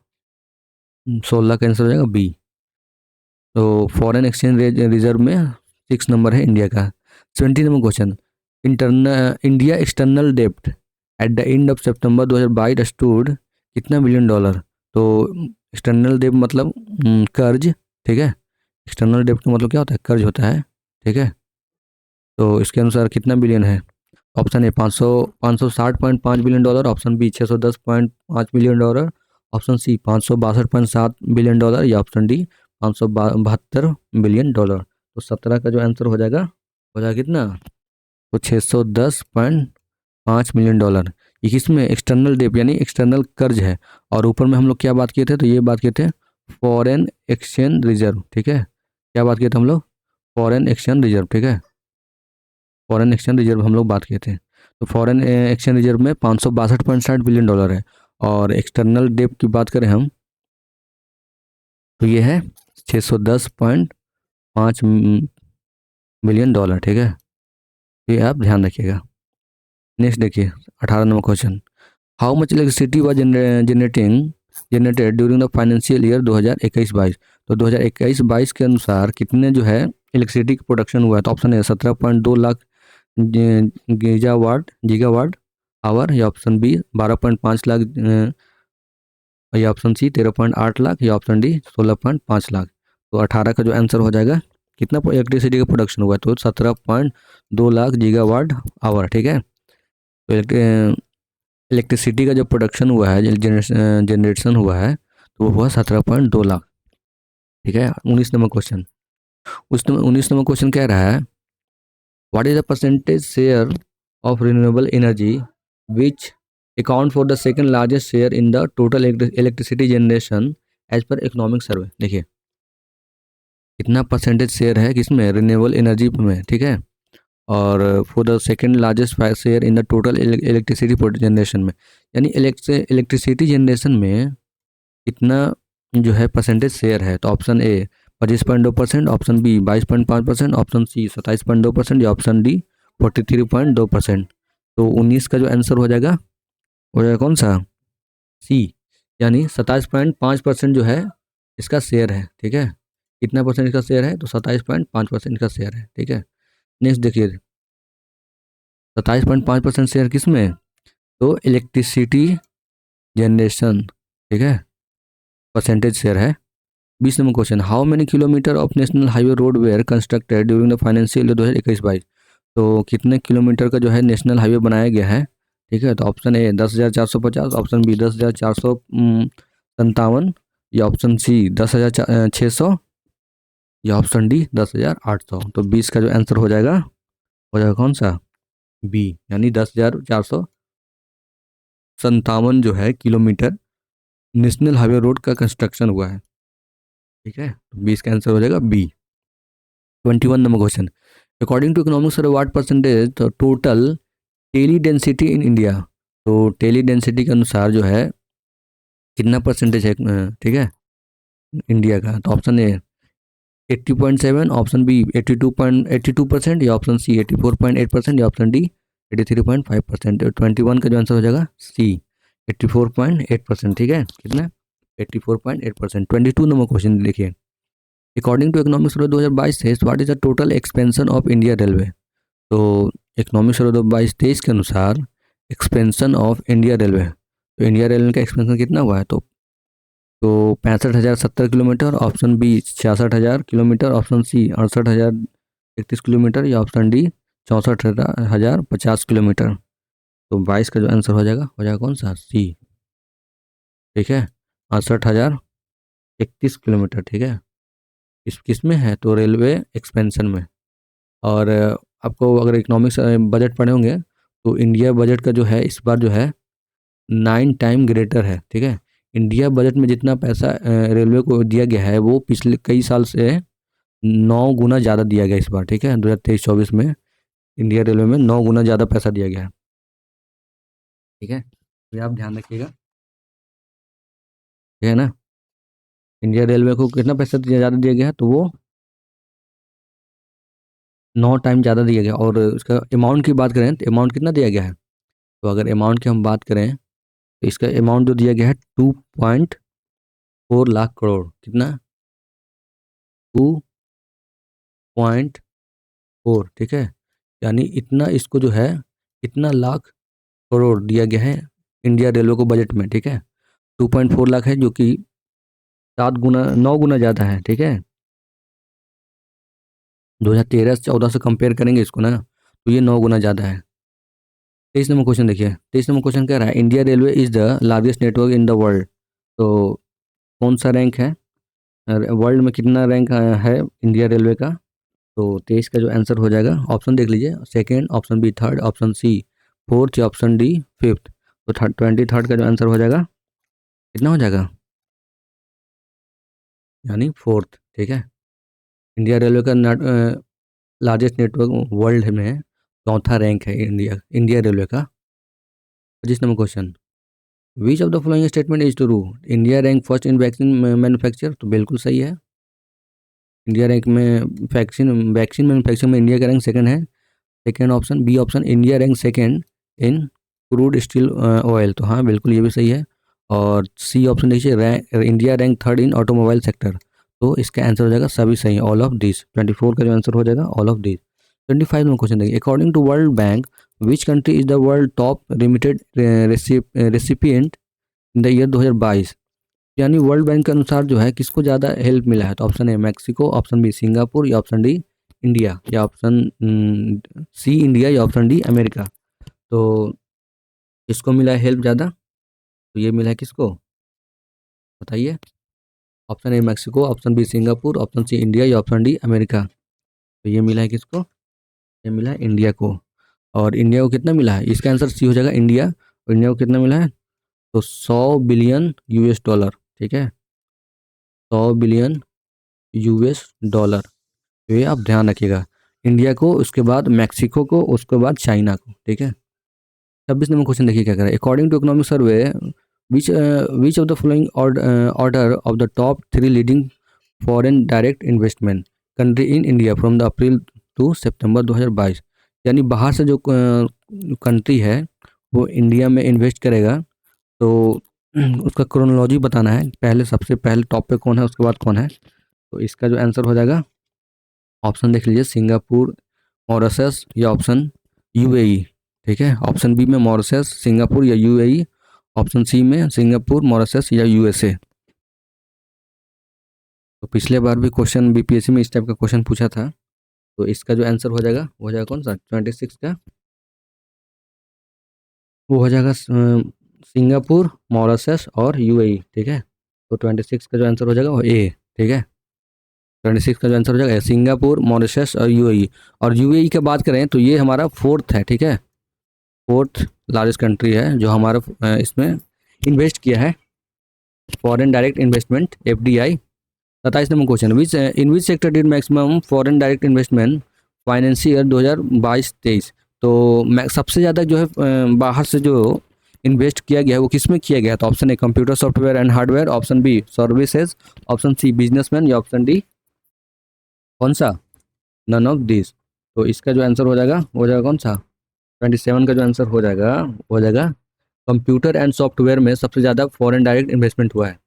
S1: 16 का आंसर हो जाएगा बी। तो फॉरेन एक्सचेंज रिजर्व में 6 नंबर है इंडिया का। 20 नंबर क्वेश्चन, इंडिया एक्सटर्नल डेप्ट at the end of September 2022 stood कितना बिलियन डॉलर। तो एक्सटर्नल डेप्ट मतलब कर्ज। ठीक है, एक्सटर्नल डेप्ट का मतलब क्या होता है? कर्ज होता है। ठीक है, तो इसके अनुसार कितना बिलियन है? Option A 560.5 billion dollar, option B 610.5 billion dollar, option C 562.7 billion dollar या ऑप्शन डी 572 बिलियन डॉलर। तो 17 का जो आंसर हो जाएगा कितना? तो 610.5 मिलियन डॉलर। ये किसमें? एक्सटर्नल डेप यानी एक्सटर्नल कर्ज है। और ऊपर में हम लोग क्या बात किए थे? तो ये बात किए थे फॉरेन एक्सचेंज रिजर्व। ठीक है, क्या बात किए थे हम लोग? Foreign exchange reserve. ठीक है, फॉरेन एक्सचेंज रिजर्व हम लोग बात किए थे। तो फॉरेन एक्सचेंज रिजर्व में 562.60 बिलियन डॉलर है। और एक्सटर्नल डेप की बात करें हम तो ये है 610.5 मिलियन डॉलर। ठीक है, ये आप ध्यान रखिएगा। नेक्स्ट देखिए 18 number question, how much electricity was generated during the financial year 2021-22। तो 2021-22 के अनुसार कितने जो है इलेक्ट्रिसिटी का प्रोडक्शन हुआ है? तो ऑप्शन है 17.2 लाख गीगावाट आवर, या ऑप्शन बी 12.5 लाख, या ऑप्शन सी 13.8 लाख, या ऑप्शन डी 16.5 लाख। तो 18 का जो आंसर हो जाएगा कितना इलेक्ट्रिसिटी का प्रोडक्शन हुआ है? तो 17.2 लाख गीगावाट आवर। ठीक है, तो इलेक्ट्रिसिटी का जो प्रोडक्शन हुआ है, जनरेशन हुआ है, तो वो हुआ 17.2 लाख। ठीक है, 19 नंबर क्वेश्चन, उस 19 नंबर क्वेश्चन कह रहा है what is the percentage share of renewable energy which account for the second largest share in the total electricity generation as per economic survey. देखिए कितना परसेंटेज शेयर है किसमें? रिन्यूएबल एनर्जी में। ठीक है, और for the second largest share in the total electricity generation में, यानी इलेक्ट्रिसिटी जनरेशन में कितना जो है परसेंटेज शेयर है। तो option A 25.2%, option B 22.5%, option C 27.2% या ऑप्शन डी 43.2%। तो 19 का जो आंसर हो जाएगा कौन सा? सी, यानी 27.5% जो है इसका शेयर है। ठीक है, कितना परसेंट इसका शेयर है? तो 27.5% इसका शेयर है। ठीक है, नेक्स्ट देखिए 27.5% शेयर किस में? तो इलेक्ट्रिसिटी जनरेशन। ठीक है, परसेंटेज शेयर है। 20 number question, how many kilometre of national highway road were constructed during the financial year 2021-22। तो कितने किलोमीटर का जो है नेशनल हाईवे बनाया गया है? ठीक है। तो ऑप्शन ए 10,450, ऑप्शन बी 10,457, या ऑप्शन सी 10,600, या ऑप्शन डी 10,800। तो 20 का जो आंसर हो जाएगा कौन सा? बी, यानी 10,457 जो है किलोमीटर नेशनल हाईवे रोड का कंस्ट्रक्शन हुआ है। ठीक है, तो 20 का आंसर हो जाएगा B. 21 number question, according to economic survey what percentage the total teledensity in India. तो टेली डेंसिटी के अनुसार जो है कितना परसेंटेज है, ठीक है, इंडिया का? तो ऑप्शन ए 80.7, ऑप्शन बी 82.82%, या ऑप्शन सी 84.8%, या ऑप्शन डी 83.5%। 21 का जो आंसर हो जाएगा सी 84.8%। ठीक है, कितना? 84.8%। 22 नंबर क्वेश्चन देखिए, अकॉर्डिंग टू इकोनॉमिक सर्वे 2022 से what is the total expansion of India railway. तो इकोनॉमिक सर्वे 2022-23 के अनुसार एक्सपेंशन ऑफ इंडिया रेलवे, तो इंडिया रेलवे का एक्सपेंशन कितना हुआ है? तो 65,070 kilometre, option B 66,000 kilometre, option C 68,031 kilometre, या ऑप्शन डी 64,050 किलोमीटर। तो 22 का जो आंसर हो जाएगा कौन सा? सी। ठीक है, 68,031 किलोमीटर। ठीक है, किस में है? तो रेलवे एक्सपेंशन में। और आपको अगर इकोनॉमिक्स बजट पढ़े होंगे तो इंडिया बजट का जो है इस बार जो है 9 टाइम ग्रेटर है। ठीक है, इंडिया बजट में जितना पैसा रेलवे को दिया गया है वो पिछले कई साल से 9 गुना ज़्यादा दिया गया इस बार। ठीक है, 2023-24 में इंडिया रेलवे में 9 गुना ज़्यादा पैसा दिया गया है। ठीक है, तो ये आप ध्यान रखिएगा। ठीक है ना, इंडिया रेलवे को कितना पैसा ज़्यादा दिया गया है? तो वो 9 टाइम ज़्यादा दिया गया। और उसका अमाउंट की बात करें तो अमाउंट कितना दिया गया है? तो अगर अमाउंट की हम बात करें तो इसका अमाउंट जो दिया गया है 2.4 लाख करोड़। कितना? 2.4। ठीक है, यानी इतना इसको जो है इतना लाख करोड़ दिया गया है इंडिया रेलवे को बजट में। ठीक है, 2.4 लाख है जो कि 7 गुना 9 गुना ज़्यादा है। ठीक है, 2013-14 से कंपेयर करेंगे इसको ना, तो ये 9 गुना ज़्यादा है। 23 नंबर क्वेश्चन देखिए, 23 नंबर क्वेश्चन कह रहा है India railway is the largest network in the world. तो कौन सा रैंक है वर्ल्ड में, कितना रैंक है इंडिया रेलवे का? तो 23 का जो आंसर हो जाएगा, ऑप्शन देख लीजिए, second, option B third, option C fourth, या ऑप्शन डी फिफ्थ। तो 23 का जो आंसर हो जाएगा कितना हो जाएगा? यानी फोर्थ। ठीक है, इंडिया रेलवे का लार्जेस्ट नेटवर्क वर्ल्ड में चौथा रैंक है इंडिया रेलवे का। 25 number question, which of the following statement is true. India rank first in vaccine manufacture. तो बिल्कुल सही है, इंडिया रैंक में वैक्सीन मैन्युफैक्चर में इंडिया का रैंक सेकंड है। Second option, B option, India rank second in crude steel oil. तो हाँ, बिल्कुल ये भी सही है। और सी ऑप्शन देखिए, India rank third in automobile sector. तो इसका आंसर हो जाएगा सभी सही, ऑल ऑफ दिस। 24 का जो आंसर हो जाएगा ऑल ऑफ दिस। 25 में क्वेश्चन देखिए, according to world bank which country is the world top limited recipient in the year 2022। यानी वर्ल्ड बैंक के अनुसार जो है किसको ज़्यादा हेल्प मिला है? तो option A Mexico, option B Singapore, या ऑप्शन डी इंडिया, या ऑप्शन सी इंडिया, या ऑप्शन डी अमेरिका। तो किसको मिला है हेल्प ज़्यादा? तो ये मिला है किसको, बताइए? Option A Mexico, option B Singapore, option C India, या ऑप्शन डी अमेरिका। तो ये मिला है किसको? ये मिला है इंडिया को। और इंडिया को कितना मिला है? इसका आंसर सी हो जाएगा, इंडिया। और इंडिया को कितना मिला है? तो 100 बिलियन यूएस डॉलर। ठीक है, 100 बिलियन यूएस डॉलर। तो ये आप ध्यान रखिएगा, इंडिया को, उसके बाद मैक्सिको को, उसके बाद चाइना को। ठीक है, 26 नंबर क्वेश्चन देखिए क्या कर रहा है, according to economic survey which of the following order of the top 3 leading foreign direct investment country in India from the April to September 2022। यानी बाहर से जो कंट्री है वो इंडिया में इन्वेस्ट करेगा, तो उसका क्रोनोलॉजी बताना है, पहले सबसे पहले टॉप पे कौन है, उसके बाद कौन है। तो इसका जो आंसर हो जाएगा, ऑप्शन देख लीजिए, सिंगापुर, मॉरिशस, या ऑप्शन यूएई। ठीक है, ऑप्शन बी में मॉरिशस, सिंगापुर, या यूएई, ऑप्शन सी में सिंगापुर, मॉरिशस, या यूएसए। तो पिछले बार भी क्वेश्चन बीपीएससी में इस टाइप का क्वेश्चन पूछा था। तो इसका जो आंसर हो जाएगा वो हो जाएगा कौन सा, 26 का वो हो जाएगा सिंगापुर, मॉरिशस और यूएई, ठीक है। तो 26 का जो आंसर हो जाएगा वो ए, ठीक है। 26 का जो आंसर हो जाएगा ए, सिंगापुर, मॉरिशस और यूएई। और यूएई की बात करें तो ये हमारा फोर्थ है, ठीक है। फोर्थ लार्जेस्ट कंट्री है जो हमारा इसमें इन्वेस्ट किया है, foreign direct investment, FDI. 27 number question, which in which sector did maximum foreign direct investment financial year 2022-23। तो सबसे ज़्यादा जो है बाहर से जो इन्वेस्ट किया गया है वो किस में किया गया है? तो option A computer software and hardware, option B services, option C businessman, या ऑप्शन डी कौन सा? None of this. तो इसका जो आंसर हो जाएगा कौन सा? 27 का जो आंसर हो जाएगा कंप्यूटर एंड सॉफ्टवेयर में सबसे ज़्यादा फॉरेन डायरेक्ट इन्वेस्टमेंट हुआ है।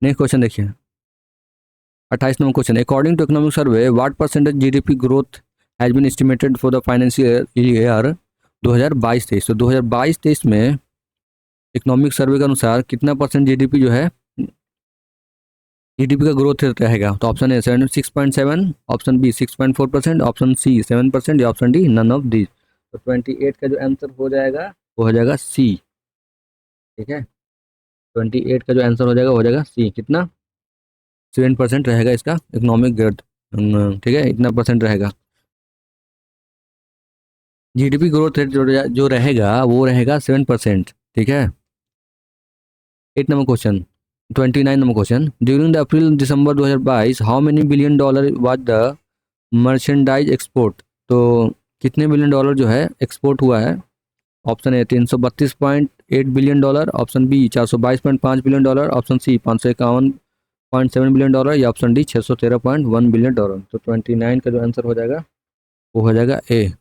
S1: नेक्स्ट क्वेश्चन देखिए, 28 number question, according to economic survey what percentage GDP growth has been estimated for the financial year 2022-23। तो 2022-23 में इकोनॉमिक सर्वे के अनुसार कितना परसेंट जीडीपी जो है, जीडीपी का ग्रोथ रहेगा? तो option A 6.7, option B 6.4%, option C 7% या option D none of this. तो 28 का जो आंसर हो जाएगा वो हो जाएगा सी, ठीक है। 28 का जो आंसर हो जाएगा सी, कितना? 7% रहेगा इसका इकोनॉमिक ग्रोथ, ठीक है, इतना परसेंट रहेगा। जीडीपी ग्रोथ रेट जो रहेगा वो रहेगा 7%, ठीक है। 8 number question, 29 number question, during the April December 2022 how many billion dollar was the merchandise export. तो कितने बिलियन डॉलर जो है एक्सपोर्ट हुआ है? Option A 332.8 billion dollar, option B 422.5 billion dollar, option C 551.7 billion dollar, या ऑप्शन डी 613.1 बिलियन डॉलर। तो 29 का जो आंसर हो जाएगा वो हो जाएगा ए,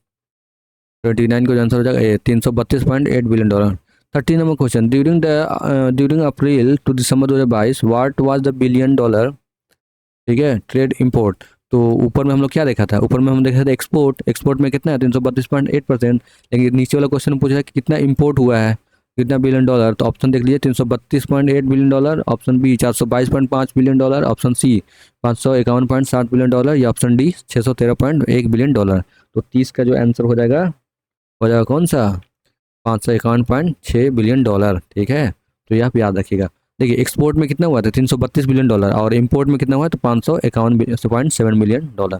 S1: 29 का जो आंसर हो जाएगा A, 332.8 billion dollar. 30 number question, during April to December 2022 what was the billion dollar, ठीक है, ट्रेड इंपोर्ट। तो ऊपर में हम लोग क्या देखा था? ऊपर में हम देखा था एक्सपोर्ट, एक्सपोर्ट में कितना है? 332.8%। लेकिन नीचे वाला क्वेश्चन पूछ रहा है कि कितना इंपोर्ट हुआ है, कितना बिलियन डॉलर। तो ऑप्शन देख लीजिए, 332.8 billion dollar, option B 422.5 billion dollar, option C 551.7 billion dollar, या ऑप्शन डी 613.1 बिलियन डॉलर। तो 30 का जो आंसर हो जाएगा कौन सा? 551.6 बिलियन डॉलर, ठीक है। तो ये आप याद रखिएगा। देखिए एक्सपोर्ट में कितना हुआ था? 332 बिलियन डॉलर, और इंपोर्ट में कितना हुआ? तो 551.7 billion dollar.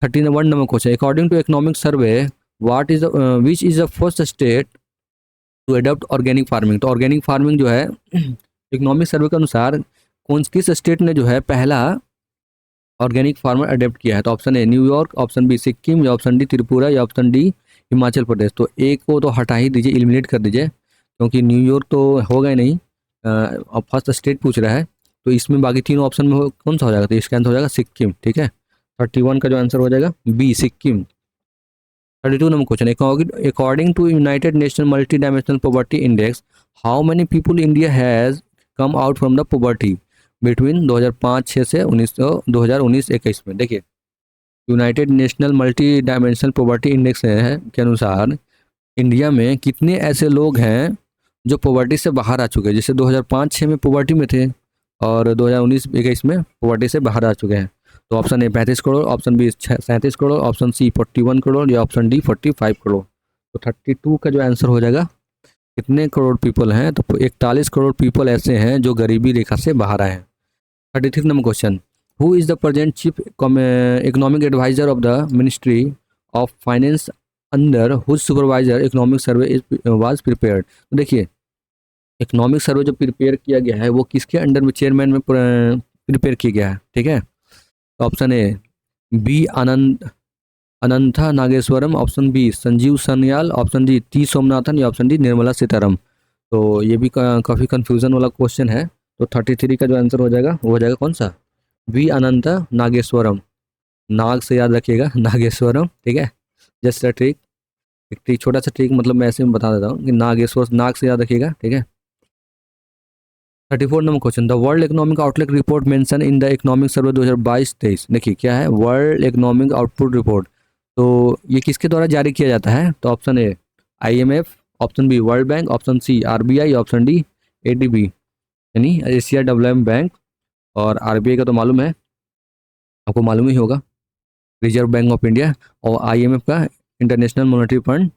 S1: 31 number question, according to economic survey what is which is the first state to adopt organic farming. तो ऑर्गेनिक फार्मिंग जो है इकोनॉमिक सर्वे के अनुसार किस स्टेट ने जो है पहला ऑर्गेनिक फार्मर अडेप्ट किया है? तो option A New York, option B Sikkim, या ऑप्शन डी त्रिपुरा, या ऑप्शन डी हिमाचल प्रदेश। तो एक को तो हटा ही दीजिए, एलिमिनेट कर दीजिए, क्योंकि न्यूयॉर्क तो होगा ही नहीं। अब फर्स्ट स्टेट पूछ रहा है, तो इसमें बाकी तीनों ऑप्शन में कौन सा हो जाएगा? तो इसका आंसर हो जाएगा सिक्किम, ठीक है। 31 का जो आंसर हो जाएगा B, Sikkim. 32 number question, according to United National multi dimensional poverty index how many people India has come out from the poverty between 2005-6 से 2019-21 में। देखिए United National multi dimensional poverty index है के अनुसार इंडिया में कितने ऐसे लोग हैं जो पॉवर्टी से बाहर आ चुके हैं। जैसे 2005-6 में पॉवर्टी में थे और 2019-21 में पॉवर्टी से बाहर आ चुके हैं। तो option A 35 crore, option B 37 crore, option C 41 crore, या ऑप्शन डी 45 करोड़। तो 32 का जो आंसर हो जाएगा कितने करोड़ पीपल हैं? तो 41 करोड़ पीपल ऐसे हैं जो गरीबी रेखा से बाहर आए हैं। 33 number question, who is the present chief economic adviser of the ministry of finance under whose supervisor economic survey is was prepared. तो देखिए इकोनॉमिक सर्वे जो प्रिपेयर किया गया है वो किसके अंडर में, चेयरमैन में प्रिपेयर किया गया है, ठीक है। तो option A B Anantha Nageswaran, option B Sanjeev Sanyal, option D T Somanathan, या ऑप्शन डी निर्मला सीतारम। तो ये भी काफ़ी कंफ्यूजन वाला क्वेश्चन है। तो 33 का जो आंसर हो जाएगा वो हो जाएगा कौन सा? बी अनंता नागेश्वरम। नाग से याद रखिएगा, नागेश्वरम, ठीक है। जस्ट ट्रिक, एक ट्रिक, छोटा सा ट्रिक, मतलब मैं ऐसे में बता देता हूँ कि नागेश्वर, नाग से याद रखिएगा, ठीक है। 34 number question, the world economic outlook report mention in the economic survey 2022-23। देखिए क्या है वर्ल्ड इकोनॉमिक आउटपुट रिपोर्ट। तो ये किसके द्वारा जारी किया जाता है? तो option A IMF, option B world bank, option C RBI, option D ADB यानी एशिया डेवलपमेंट बैंक। और RBI का तो मालूम है, आपको मालूम ही होगा, रिजर्व बैंक ऑफ इंडिया। और IMF का इंटरनेशनल मॉनेटरी फंड।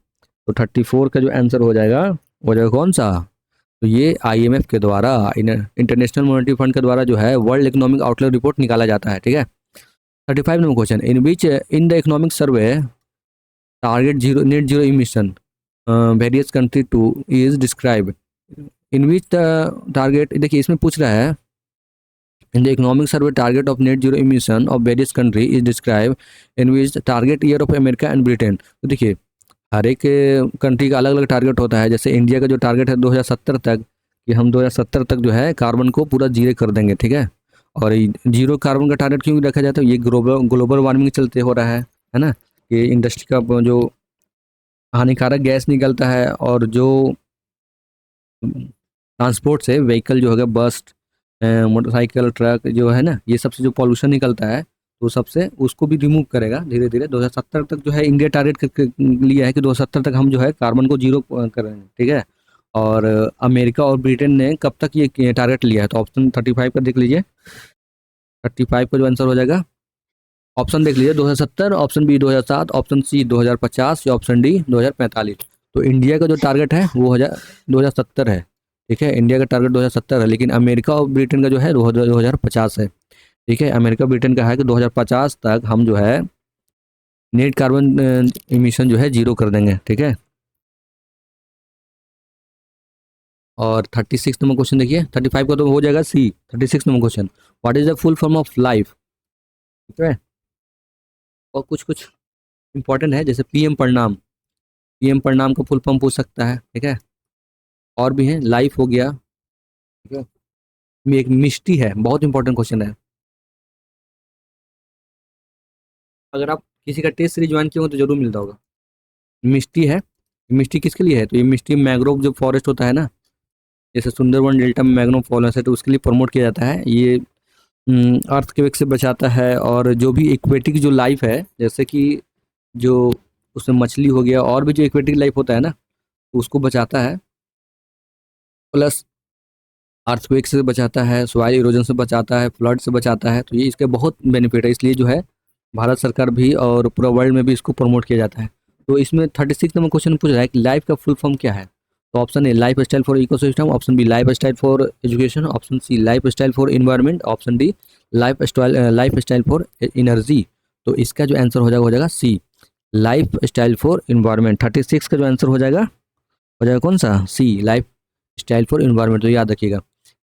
S1: तो 34 का जो आंसर हो जाएगा कौन सा? तो ये आईएमएफ के द्वारा, इंटरनेशनल मॉनेटरी फंड के द्वारा जो है वर्ल्ड इकोनॉमिक आउटलुक रिपोर्ट निकाला जाता है, ठीक है। 35 number question, in the economic survey target zero net zero emission various country two is describe, in which the target, देखिए इसमें पूछ रहा है in the economic survey target of net zero emission of various country is describe in which target year of America and Britain. तो देखिए हर एक कंट्री का अलग अलग टारगेट होता है। जैसे इंडिया का जो टारगेट है 2070 तक, कि हम 2070 तक जो है कार्बन को पूरा जीरो कर देंगे, ठीक है। और जीरो कार्बन का टारगेट क्यों रखा जाता है? ये ग्लोबल वार्मिंग चलते हो रहा है ना। कि इंडस्ट्री का जो हानिकारक गैस निकलता है, और जो ट्रांसपोर्ट से व्हीकल जो है बस, मोटरसाइकिल, ट्रक जो है ना, ये सबसे जो पॉल्यूशन निकलता है तो सबसे उसको भी रिमूव करेगा धीरे धीरे। 2070 तक जो है इंडिया टारगेट लिया है कि 2070 तक हम जो है कार्बन को जीरो करेंगे, ठीक है। और अमेरिका और ब्रिटेन ने कब तक ये टारगेट लिया है? तो ऑप्शन 35 का देख लीजिए। 35 का जो आंसर हो जाएगा, ऑप्शन देख लीजिए, 2070, ऑप्शन बी 2007, ऑप्शन सी 2050 या ऑप्शन डी 2045। तो इंडिया का जो टारगेट है वो 2070 है, ठीक है। इंडिया का टारगेट 2070 है, लेकिन अमेरिका और ब्रिटेन का जो है 2050 है, ठीक है। अमेरिका ब्रिटेन का है कि 2050 तक हम जो है नेट कार्बन इमिशन जो है जीरो कर देंगे, ठीक है। और 36 नंबर क्वेश्चन देखिए, 35 का तो हो जाएगा सी। 36 number question, what is the full form of life, ठीक है। और कुछ कुछ इंपॉर्टेंट है, जैसे पीएम प्रणाम, पीएम प्रणाम का फुल फॉर्म पूछ सकता है, ठीक है। और भी है, लाइफ हो गया, ठीक है। एक मिष्टी है, बहुत इंपॉर्टेंट क्वेश्चन है। अगर आप किसी का टेस्ट सीरीज ज्वाइन किए हो तो जरूर मिलता होगा। मिष्टी है, मिष्टी किसके लिए है? तो ये मिष्टी मैंग्रोव जो फॉरेस्ट होता है ना, जैसे सुंदरवन डेल्टा में मैंग्रोव फॉरेस्ट है, तो उसके लिए प्रमोट किया जाता है। ये अर्थ के वेग से बचाता है, और जो भी इक्वेटिक जो लाइफ है, जैसे कि जो उसमें मछली हो गया, और भी जो इक्वेटिक लाइफ होता है ना, तो उसको बचाता है। प्लस अर्थक्वेक से बचाता है, सॉइल इरोजन से बचाता है, फ्लड से बचाता है। तो ये इसके बहुत बेनिफिट है, इसलिए जो है भारत सरकार भी और पूरा वर्ल्ड में भी इसको प्रमोट किया जाता है। तो इसमें 36 नंबर क्वेश्चन पूछ रहा है कि लाइफ का फुल फॉर्म क्या है? तो option A lifestyle for ecosystem, option B lifestyle for education, option C lifestyle for environment, option D lifestyle for energy. तो इसका जो आंसर हो जाएगा C, lifestyle for environment. 36 का जो आंसर हो जाएगा कौन सा? C, lifestyle for environment. तो याद रखिएगा।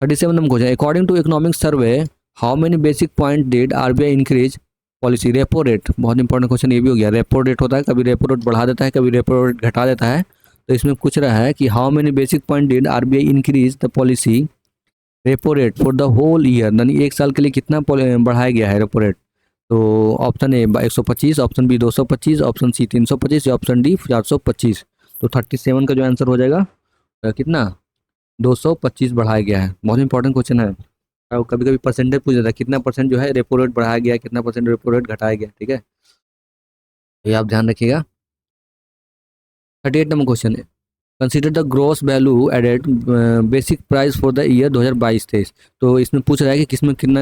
S1: 37 number question, according to economic survey how many basic point did RBI increase policy repo rate? बहुत इंपॉर्टेंट क्वेश्चन ये भी हो गया। रेपो रेट होता है, कभी रेपो रेट बढ़ा देता है, कभी रेपो रेट घटा देता है। तो इसमें पूछ रहा है कि how many basic point did RBI increase the policy repo rate for the whole year, यानी एक साल के लिए कितना बढ़ाया गया है रेपो रेट? तो option A 125, option B 225, option C 325 या ऑप्शन डी 425। तो 37 का जो आंसर हो जाएगा कितना? 225 बढ़ाया गया है। बहुत इंपॉर्टेंट क्वेश्चन है। और कभी कभी परसेंटेज पूछ जाता है, कितना परसेंट जो है रेपो रेट बढ़ाया गया, कितना परसेंट रेपो रेट घटाया गया, ठीक है। तो ये आप ध्यान रखिएगा। 38 नंबर क्वेश्चन है, consider the gross value added basic price for the year 2022-23। तो इसमें पूछ रहा है कि किसमें कितना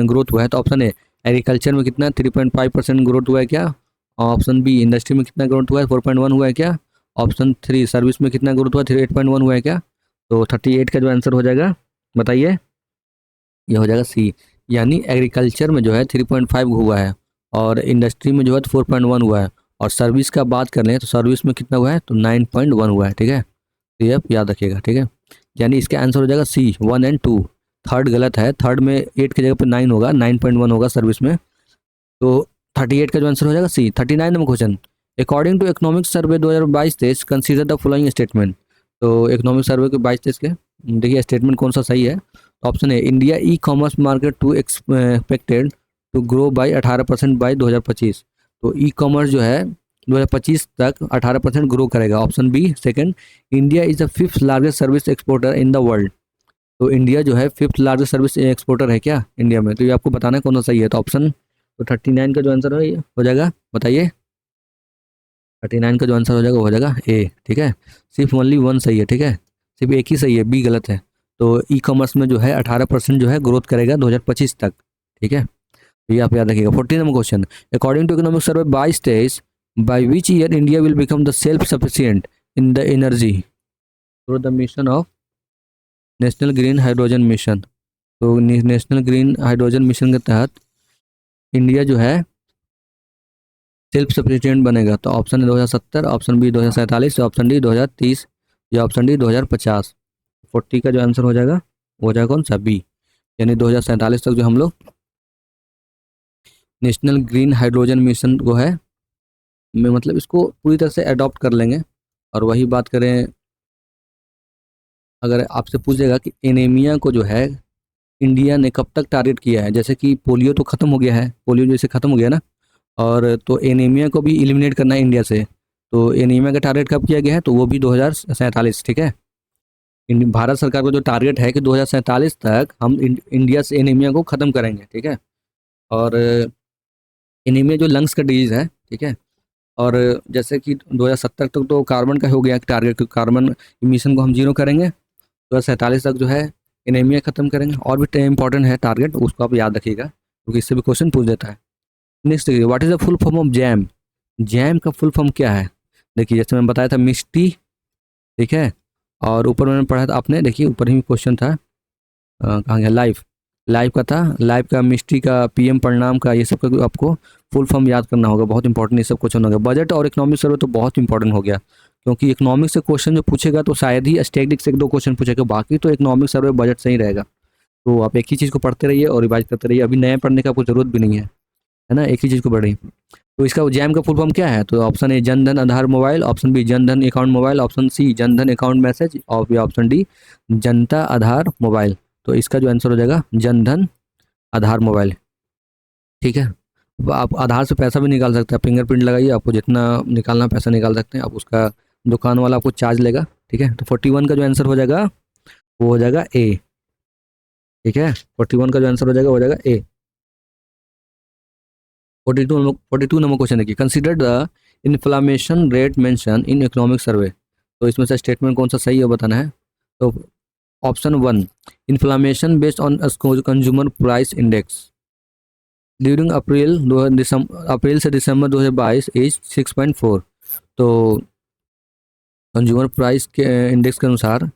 S1: ग्रोथ हुआ है। तो ऑप्शन है एग्रीकल्चर में कितना 3.5% ग्रोथ हुआ है क्या? ऑप्शन बी इंडस्ट्री में कितना ग्रोथ हुआ है 4.1 हुआ है क्या? ऑप्शन 3 सर्विस में कितना ग्रोथ हुआ है 8.1 हुआ है क्या? तो 38 का जो आंसर हो जाएगा बताइए, ये हो जाएगा सी, यानी एग्रीकल्चर में जो है 3.5 हुआ है, और इंडस्ट्री में जो है 4.1 हुआ है, और सर्विस का बात कर रहे हैं तो सर्विस में कितना हुआ है? तो 9.1 हुआ है, ठीक है। तो ये आप याद रखिएगा, ठीक है। यानी इसका आंसर हो जाएगा सी 1 एंड 2। थर्ड गलत है, थर्ड में 8 की जगह पर 9 होगा, 9.1 होगा सर्विस में। तो 38 का जो आंसर हो जाएगा C. 39 number question, according to economic survey 2022-23 consider the following statement. तो इकोनॉमिक सर्वे के 22-23 के देखिए स्टेटमेंट कौन सा सही है। ऑप्शन है India e commerce market to expected to grow by 18% by 2025। तो ई कॉमर्स जो है 2025 तक 18% ग्रो करेगा। Option B second, India is the 5th largest service exporter in the world. तो इंडिया जो है 5th लार्जेस्ट सर्विस एक्सपोर्टर है क्या इंडिया में? तो ये आपको बताना है कौन सा सही है। तो ऑप्शन, तो 39 का जो आंसर है हो जाएगा बताइए। 39 का जो आंसर हो जाएगा हो जाएगा ए, ठीक है। सिर्फ ओनली 1 सही है, ठीक है, सिर्फ एक ही सही है, बी गलत है। तो ई कॉमर्स में जो है 18% जो है ग्रोथ करेगा 2025 तक, ठीक है। तो ये आप याद रखिएगा। 14 number question, according to economic survey 22-23 by which year India will become the self sufficient in the energy through the mission of national green hydrogen mission. तो नेशनल ग्रीन हाइड्रोजन मिशन के तहत इंडिया जो है सेल्फ सफिशिएंट बनेगा। तो option A 2070, option B 2047, option D 2030 या ऑप्शन डी 2050। 40 का जो आंसर हो जाएगा वो हो जाएगा कौन सा, बी, यानी 2047 तक जो हम लोग नेशनल ग्रीन हाइड्रोजन मिशन को है में मतलब इसको पूरी तरह से अडॉप्ट कर लेंगे। और वही बात करें, अगर आपसे पूछेगा कि एनीमिया को जो है इंडिया ने कब तक टारगेट किया है, जैसे कि पोलियो तो ख़त्म हो गया है, पोलियो जैसे ख़त्म हो गया ना, और तो एनीमिया को भी एलिमिनेट करना है इंडिया से। तो एनीमिया का टारगेट कब किया गया है, तो वो भी 2047, ठीक है। भारत सरकार का जो टारगेट है कि 2047 तक हम इंडिया से एनीमिया को ख़त्म करेंगे, ठीक है। और एनीमिया जो लंग्स का डिजीज़ है, ठीक है। और जैसे कि 2070 तक तो कार्बन का हो गया टारगेट, तो कार्बन इमिशन को हम जीरो करेंगे। 2047 तक जो है एनीमिया ख़त्म करेंगे। और भी इंपॉर्टेंट है टारगेट, उसको आप याद रखिएगा क्योंकि इससे भी क्वेश्चन पूछ देता है। नेक्स्ट देखिए, what is the full form of jam. Jam का फुल फॉर्म क्या है, देखिए जैसे मैंने बताया था मिष्टी, ठीक है। और ऊपर मैंने पढ़ा था, आपने देखिए ऊपर ही क्वेश्चन था, कहाँ गया, लाइफ, लाइफ का था, लाइफ का, मिष्टी का, पीएम परिणाम का, ये सब का आपको फुल फॉर्म याद करना होगा, बहुत इंपॉर्टेंट ये सब क्वेश्चन हो गया। बजट और इकोनॉमिक सर्वे तो बहुत इंपॉर्टेंट हो गया, क्योंकि इकोनॉमिक से क्वेश्चन जो पूछेगा तो शायद ही स्टैटिस्टिक्स से 1-2 क्वेश्चन पूछेगा, बाकी तो इकोनॉमिक सर्वे बजट से ही रहेगा। तो आप एक ही चीज़ को पढ़ते रहिए और रिवाइज करते रहिए, अभी नए पढ़ने का कोई ज़रूरत भी नहीं है ना, एक ही चीज़ को पढ़िए। तो इसका जैम का फुल फॉर्म क्या है, तो option A Jan Dhan Aadhaar mobile, option B Jan Dhan account mobile, option C Jan Dhan account message, और option D Janata Aadhaar mobile. तो इसका जो आंसर हो जाएगा जनधन आधार मोबाइल, ठीक है। आप आधार से पैसा भी निकाल सकते हैं, फिंगरप्रिंट लगाइए, आपको जितना निकालना पैसा निकाल सकते हैं आप, उसका दुकान वाला आपको चार्ज लेगा, ठीक है। तो 41 का जो आंसर हो जाएगा वो हो जाएगा ए, ठीक है। 41 का जो आंसर हो जाएगा ए। 42 नंबर क्वेश्चन देखिए, consider the inflammation rate mention in economic survey. तो इसमें से स्टेटमेंट कौन सा सही है बताना है। तो option 1, inflation based on consumer price index during April से दिसंबर 2022 इज 6.4। तो कंज्यूमर प्राइस के इंडेक्स के अनुसार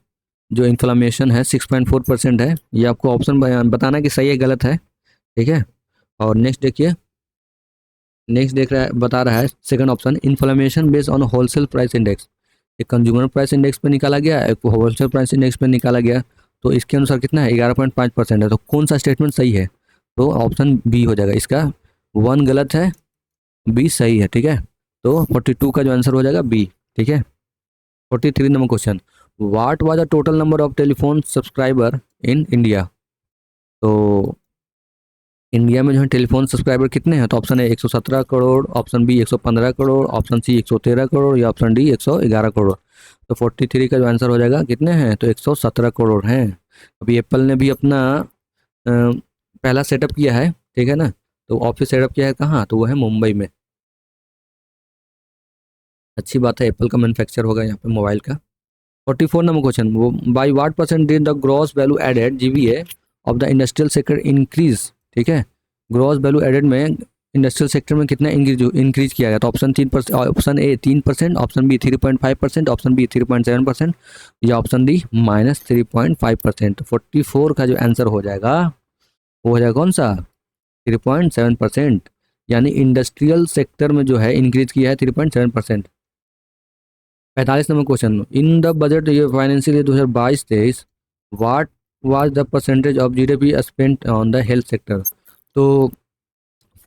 S1: जो इन्फ्लामेशन है 6.4% है। ये आपको ऑप्शन बताना कि सही है गलत है, ठीक है। और नेक्स्ट देखिए, नेक्स्ट देख रहा है, बता रहा है second option, inflammation based on wholesale price index. एक कंज्यूमर प्राइस इंडेक्स पे निकाला गया, एक होलसेल प्राइस इंडेक्स पे निकाला गया। तो इसके अनुसार कितना है, 11.5% है। तो कौन सा स्टेटमेंट सही है, तो ऑप्शन बी हो जाएगा। इसका 1 गलत है, बी सही है, ठीक है। तो 42 का जो आंसर हो जाएगा बी, ठीक है। 43 number question, what was the total number of telephone subscriber in India. तो इंडिया में जो है टेलीफोन सब्सक्राइबर कितने हैं, तो option A 117 crore, option B 115 crore, option C 113 crore या ऑप्शन डी 111 करोड़। तो 43 का जो आंसर हो जाएगा कितने हैं, तो 117 करोड़ हैं। अभी एप्पल ने भी अपना पहला सेटअप किया है, ठीक है ना। तो ऑफिस सेटअप किया है कहाँ, तो वो है मुंबई में। अच्छी बात है, एप्पल का मैन्युफैक्चर होगा यहाँ पे मोबाइल का। 44 नंबर क्वेश्चन, वो by what percent did the gross value added GVA of the industrial sector increase, ठीक है। ग्रॉस वैल्यू एडेड में इंडस्ट्रियल सेक्टर में कितना इंक्रीज किया गया, तो option 3%, option A 3%, option B 3.5%, option B 3.7% या ऑप्शन डी -3.5%। 44 का जो आंसर हो जाएगा वो हो जाएगा कौन सा, 3.7%, यानी इंडस्ट्रियल सेक्टर में जो है इंक्रीज किया है 3.7%। 45 number question, in the budget year financial year 2022-23 what was the percentage of GDP spent on the health sector. तो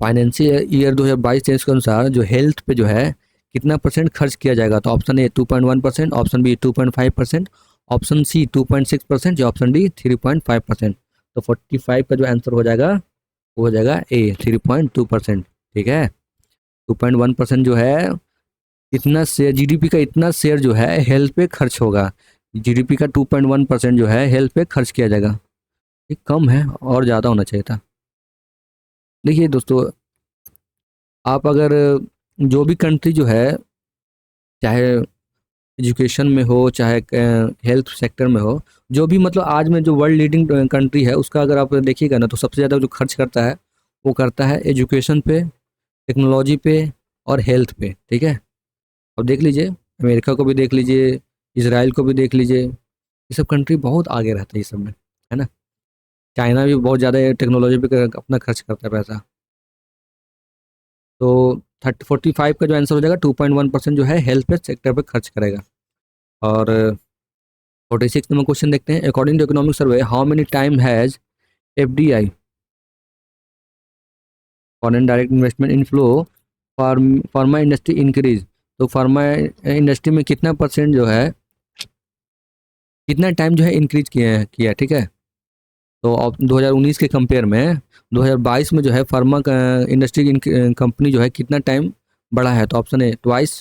S1: फाइनेंशियल ईयर 2022-23 के अनुसार जो हेल्थ पे जो है कितना परसेंट खर्च किया जाएगा, तो option A 2.1%, option B 2.5%, option C 2.6% या ऑप्शन डी 3.5%। तो 45 का जो आंसर हो जाएगा वो हो जाएगा ए 3.2%, ठीक है। 2.1% जो है इतना शेयर, जीडीपी का इतना शेयर जो है हेल्थ पे खर्च होगा। जीडीपी का 2.1% जो है हेल्थ पे खर्च किया जाएगा, ये कम है और ज़्यादा होना चाहिए था। देखिए दोस्तों, आप अगर जो भी कंट्री जो है, चाहे एजुकेशन में हो चाहे हेल्थ सेक्टर में हो, जो भी मतलब आज में जो वर्ल्ड लीडिंग कंट्री है उसका अगर आप देखिएगा ना, तो सबसे ज़्यादा जो खर्च करता है वो करता है एजुकेशन पे, टेक्नोलॉजी पे और हेल्थ पे, ठीक है। अब देख लीजिए, अमेरिका को भी देख लीजिए, इसराइल को भी देख लीजिए, ये सब कंट्री बहुत आगे रहता है ये सब में, है ना। चाइना भी बहुत ज़्यादा टेक्नोलॉजी पे अपना खर्च करता है पैसा। तो 45 का जो आंसर हो जाएगा, 2.1% जो है हेल्थ पे सेक्टर पे खर्च करेगा। और 46 नंबर क्वेश्चन देखते हैं। According to economic survey, how many time has FDI, foreign direct investment inflow, pharma industry increase. तो फार्मा इंडस्ट्री में कितना परसेंट जो है, कितना टाइम जो है इंक्रीज किया, ठीक है। तो अब 2019 के कंपेयर में 2022 में जो है फार्मा इंडस्ट्री कंपनी जो है कितना टाइम बढ़ा है। तो option A twice,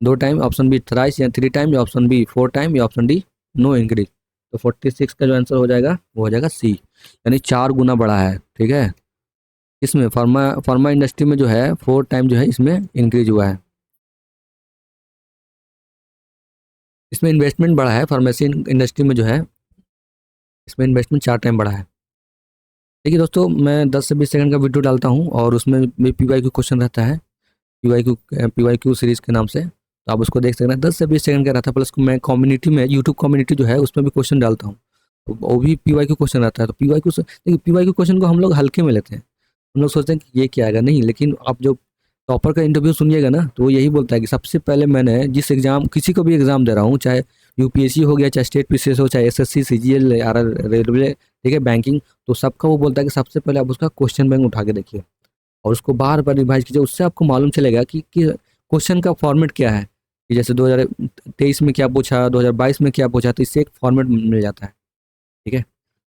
S1: 2 time, option B thrice या 3 टाइम, या ऑप्शन बी 4 टाइम, या ऑप्शन डी नो इंक्रीज। तो 46 का जो आंसर हो जाएगा वो हो जाएगा सी, यानी 4 गुना बढ़ा है, ठीक है। इसमें फार्मा फार्मा इंडस्ट्री में जो है 4 टाइम जो है इसमें इंक्रीज हुआ है। इसमें इन्वेस्टमेंट बढ़ा है, फार्मेसी इंडस्ट्री में जो है इसमें इन्वेस्टमेंट 4 टाइम बढ़ा है। देखिए दोस्तों, मैं 10 से 20 सेकंड का वीडियो डालता हूँ और उसमें भी PYQ क्वेश्चन रहता है, PYQ सीरीज के नाम से। तो आप उसको देख सकते हैं, 10 से 20 सेकंड का रहता है। प्लस मैं कम्युनिटी में, यूट्यूब कम्युनिटी जो है उसमें भी क्वेश्चन डालता हूँ, तो वो भी PYQ क्वेश्चन रहता है। तो PYQ से देखिए, PYQ क्वेश्चन को हम लोग हल्के में लेते हैं, हम लोग सोचते हैं कि ये क्या आएगा, नहीं। लेकिन आप जो टॉपर का इंटरव्यू सुनिएगा ना, तो वो यही बोलता है कि सबसे पहले मैंने जिस एग्जाम, किसी को भी एग्जाम दे रहा हूँ, चाहे यूपीएससी हो गया, चाहे स्टेट पीसीएस हो, चाहे एसएससी, सीजीएल, आरआर, रेलवे, ठीक है, बैंकिंग, तो सबका वो बोलता है कि सबसे पहले आप उसका क्वेश्चन बैंक उठा के देखिए और उसको बार बार रिवाइज कीजिए। उससे आपको मालूम चलेगा कि क्वेश्चन का फॉर्मेट क्या है, कि जैसे 2023 में क्या पूछा, 2022 में क्या पूछा, तो इससे एक फॉर्मेट मिल जाता है, ठीक है।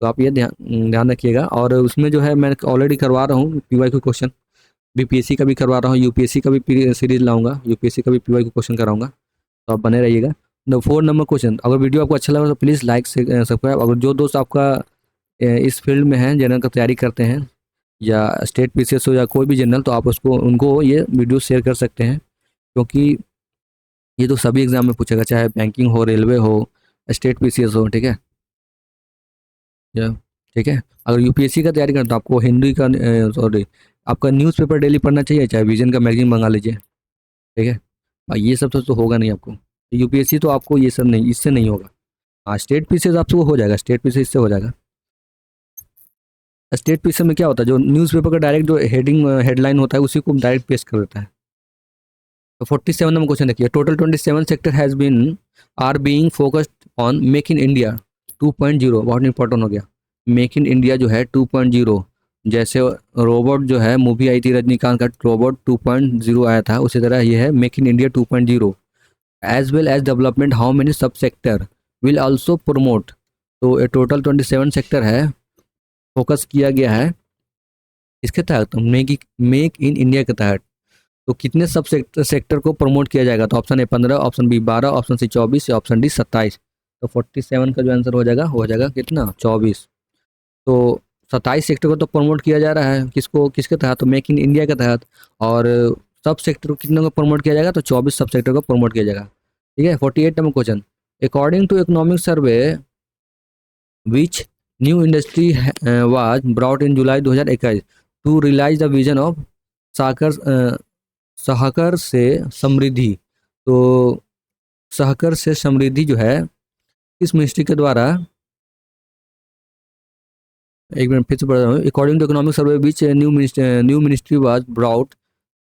S1: तो आप ये ध्यान ध्यान रखिएगा। और उसमें जो है मैं ऑलरेडी करवा रहा हूँ PYQ क्वेश्चन, बीपीएससी का भी करवा रहा हूँ, यूपीएससी का भी सीरीज लाऊंगा, यूपीएससी का भी PYQ क्वेश्चन कराऊंगा। तो आप बने रहिएगा। 4 नंबर क्वेश्चन, अगर वीडियो आपको अच्छा लगा तो प्लीज़ लाइक से सब्सक्राइब। अगर जो दोस्त आपका इस फील्ड में है, जनरल का तैयारी करते हैं, या स्टेट पीसीएस हो या कोई भी जनरल, तो आप उसको उनको ये वीडियो शेयर कर सकते हैं, क्योंकि ये तो सभी एग्जाम में पूछेगा, चाहे बैंकिंग हो, रेलवे हो, स्टेट पीसीएस हो, ठीक है। या ठीक है, अगर यूपीएससी का तैयारी करें तो आपको हिंदी का, सॉरी, आपका न्यूज़पेपर डेली पढ़ना चाहिए, चाहे विजन का मैगजीन मंगा लीजिए, ठीक है। ये सब तो होगा नहीं आपको, यूपीएससी तो आपको ये सब नहीं, इससे नहीं होगा। हाँ, स्टेट पीसीएस आपसे वो हो जाएगा, स्टेट पीसीएस इससे हो जाएगा। स्टेट पीसीएस में क्या होता है, जो न्यूज़पेपर का डायरेक्ट जो हेडलाइन होता है उसी को डायरेक्ट पेश कर देता है। तो 47 नंबर क्वेश्चन देखिए, total 27 sector has been are being focused on make in India 2.0। बहुत इंपॉर्टेंट हो गया, मेक इन इंडिया जो है 2.0। जैसे रोबोट जो है, मूवी आई थी रजनीकांत का, रोबोट 2.0 आया था, उसी तरह ये है make in India 2.0। As well as development how many sub sector will also promote. तो ये टोटल 27 सेक्टर है, फोकस किया गया है इसके तहत, मेक इन इंडिया के तहत। तो कितने सब सेक्टर को प्रमोट किया जाएगा। तो option A 15, option B 12, option C 24, या ऑप्शन डी 27। तो 47 का जो आंसर हो जाएगा कितना, 24। तो 27 सेक्टर को तो प्रमोट किया जा रहा है, किसको, किसके तहत, तो मेक इन इंडिया के तहत। और सब सेक्टर को कितने को प्रमोट किया जाएगा, तो 24 सब सेक्टर को प्रमोट किया जाएगा, ठीक है। 48 number question, according to economic survey which new industry was brought in July 2021 to realise the vision of साकर सहकर से समृद्धि। तो सहकर से समृद्धि जो है किस मिनिस्ट्री के द्वारा, एक मिनट फिर से पढ़ रहा हूँ, according to economic survey which new ministry was brought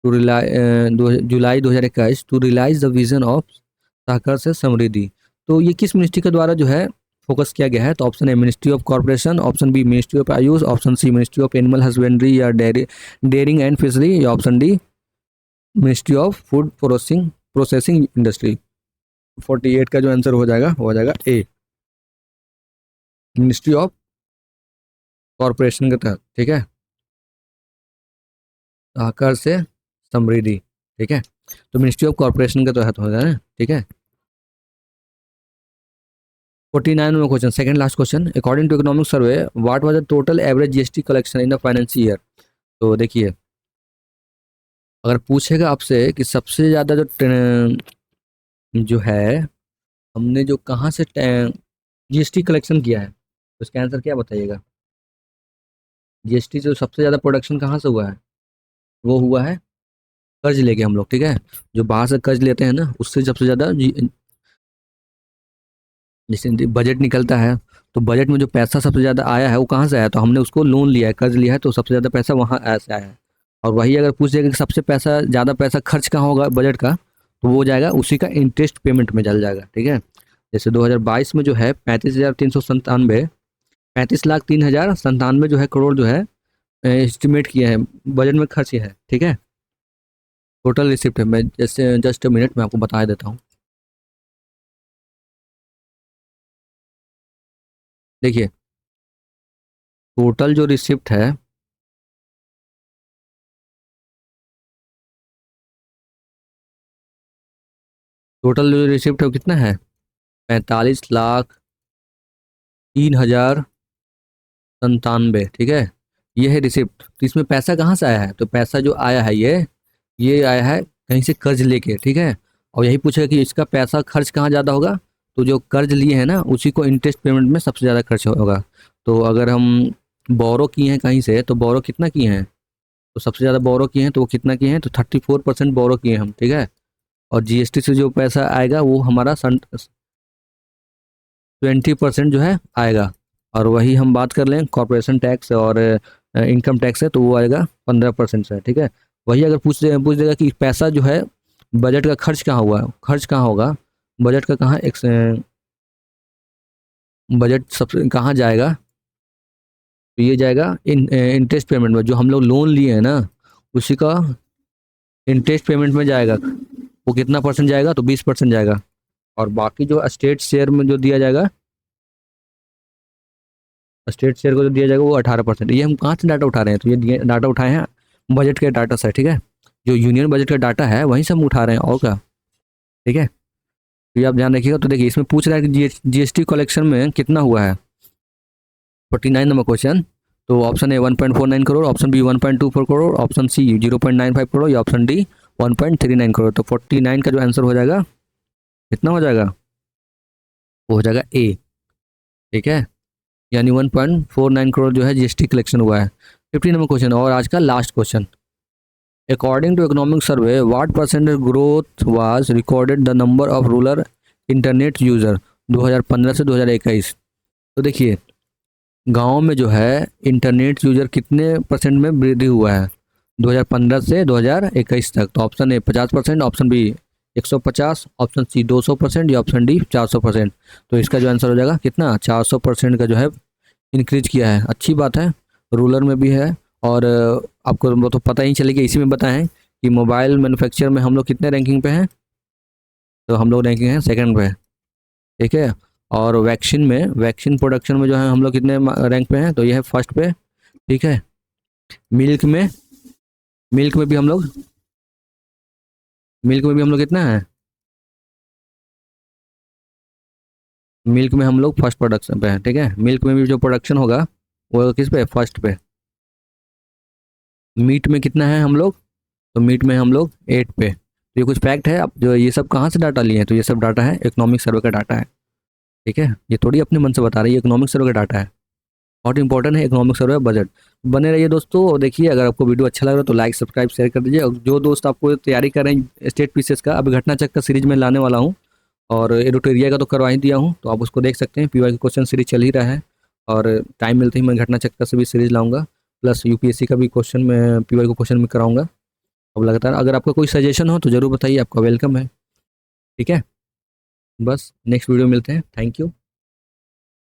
S1: to July 2021 to realise the vision of सहकार से समृद्धि। तो ये किस मिनिस्ट्री के द्वारा जो है फोकस किया गया है। तो option A ministry of corporation, option B ministry of Ayush, option C ministry of animal husbandry या डेयरिंग एंड फिशरी, या option D ministry of food processing industry. 48 का जो आंसर हो जाएगा ए, मिनिस्ट्री ऑफ कॉर्पोरेशन के तहत, ठीक है, सहकार से समृद्धि, ठीक है। तो मिनिस्ट्री ऑफ कॉर्पोरेशन के तहत हो जाए, ठीक है। 49 में question, second last question, according to economic survey what was the total average GST collection in the financial year. तो देखिए, अगर पूछेगा आपसे कि सबसे ज़्यादा जो है हमने जो कहाँ से जीएसटी कलेक्शन किया है, तो इसका आंसर क्या बताइएगा। जीएसटी जो सबसे ज़्यादा प्रोडक्शन कहाँ से हुआ है, वो हुआ है कर्ज लेके हम लोग, ठीक है, जो बाहर से कर्ज लेते हैं ना, उससे सबसे ज़्यादा जैसे बजट निकलता है, तो बजट में जो पैसा सबसे ज़्यादा आया है वो कहाँ से आया, तो हमने उसको लोन लिया है, कर्ज लिया है, तो सबसे ज़्यादा पैसा वहाँ से आया है। और वही अगर पूछ जाएगा कि सबसे पैसा ज़्यादा पैसा खर्च कहाँ होगा बजट का, तो वो हो जाएगा उसी का इंटरेस्ट पेमेंट में चल जाएगा, ठीक है। जैसे 2022 में जो है 35,397, 35,03,97 जो है करोड़ जो है एस्टिमेट किया है, बजट में खर्च किया है, ठीक है। टोटल रिसिप्ट है, मैं जैसे जस्ट मिनट में आपको बता देता हूँ। देखिए, टोटल जो रिसिप्ट है, टोटल जो रिसिप्ट है वो कितना है, 45,03,97, ठीक है। ये है रिसिप्ट। तो इसमें पैसा कहाँ से आया है, तो पैसा जो आया है ये आया है कहीं से कर्ज लेके, ठीक है। और यही पूछा कि इसका पैसा खर्च कहाँ ज़्यादा होगा, तो जो कर्ज लिए हैं ना उसी को इंटरेस्ट पेमेंट में सबसे ज़्यादा खर्च होगा। तो अगर हम बोरो किए हैं कहीं से, तो बोरो कितना किए हैं, तो सबसे ज़्यादा बोरो किए हैं, तो वो कितना किए हैं, तो 34% बोरो किए हैं हम, ठीक है। और जीएसटी से जो पैसा आएगा वो हमारा 20% जो है आएगा। और वही हम बात कर लें कॉर्पोरेशन टैक्स और इनकम टैक्स है, तो वो आएगा 15% से, ठीक है। वही अगर पूछ देगा कि पैसा जो है बजट का खर्च कहाँ हुआ, खर्च कहाँ होगा, बजट का कहाँ बजट सबसे कहाँ जाएगा, तो ये जाएगा इंटरेस्ट पेमेंट में, जो हम लोग लोन लिए हैं ना उसी का इंटरेस्ट पेमेंट में जाएगा। वो कितना परसेंट जाएगा, तो 20% जाएगा। और बाकी जो स्टेट शेयर में जो दिया जाएगा, स्टेट शेयर को जो दिया जाएगा वो 18%। ये हम कहाँ से डाटा उठा रहे हैं, तो ये डाटा उठाए हैं बजट के डाटा से, ठीक है। जो यूनियन बजट का डाटा है वहीं से हम उठा रहे हैं, और क्या, ठीक है। तो ये आप ध्यान रखिएगा। तो देखिए इसमें पूछ रहा है कि जीएसटी कलेक्शन में कितना हुआ है, 49 नंबर क्वेश्चन। तो option A 1.49 crore, option B 1.24 crore, option C 0.95 crore, या ऑप्शन डी 1.39 करोड़। तो 49 का जो आंसर हो जाएगा कितना हो जाएगा, वो हो जाएगा ए, ठीक है। यानी 1.49 करोड़ जो है जीएसटी कलेक्शन हुआ है। 50 नंबर क्वेश्चन और आज का last question. According to economic survey what percentage growth was recorded the number of rural internet user 2015 से 2021। तो देखिए गांव में जो है इंटरनेट यूजर कितने परसेंट में वृद्धि हुआ है 2015 से 2021 तक। तो option A 50%, option B 150, option C 200%, या ऑप्शन डी 400%। तो इसका जो आंसर हो जाएगा कितना, 400% का जो है इंक्रीज किया है। अच्छी बात है, रूरल में भी है। और आपको वो तो पता ही चलेगा, इसी में बताएं कि मोबाइल मैन्युफैक्चर में हम लोग कितने रैंकिंग पे हैं, तो हम लोग रैंकिंग है सेकंड पे, ठीक है। और वैक्सीन प्रोडक्शन में जो है हम लोग कितने रैंक पे हैं, तो ये है फर्स्ट पे, ठीक है। मिल्क में मिल्क में भी हम लोग मिल्क में भी हम लोग कितना है, मिल्क में हम लोग फर्स्ट प्रोडक्शन पे हैं, ठीक है। मिल्क में भी जो प्रोडक्शन होगा वो किस पे, फर्स्ट पे। मीट में कितना है हम लोग, तो मीट में हम लोग 8 पे। तो ये कुछ फैक्ट है। अब जो ये सब कहाँ से डाटा लिए हैं, तो ये सब डाटा है इकोनॉमिक सर्वे का डाटा है, ठीक है। ये थोड़ी अपने मन से बता रही है, इकोनॉमिक सर्वे का डाटा है। बहुत इंपॉर्टेंट है इकोनॉमिक सर्वे बजट। बने रहिए दोस्तों, और देखिए अगर आपको वीडियो अच्छा लग रहा है तो लाइक सब्सक्राइब शेयर कर दीजिए। और जो दोस्त आपको तैयारी कर रहे हैं स्टेट पीसीएस का, अभी घटना चक्र का सीरीज में लाने वाला हूँ, और एडिटोरिया का तो करवा ही दिया हूँ, तो आप उसको देख सकते हैं। पीवाई का क्वेश्चन सीरीज चल ही रहा है, और टाइम मिलते ही मैं घटना चक्र का से भी सीरीज लाऊंगा, प्लस यूपीएससी का भी क्वेश्चन में पीवाई को क्वेश्चन में कराऊंगा। अब लगातार अगर आपका कोई सजेशन हो तो ज़रूर बताइए, आपका वेलकम है, ठीक है। बस नेक्स्ट वीडियो मिलते हैं, थैंक यू।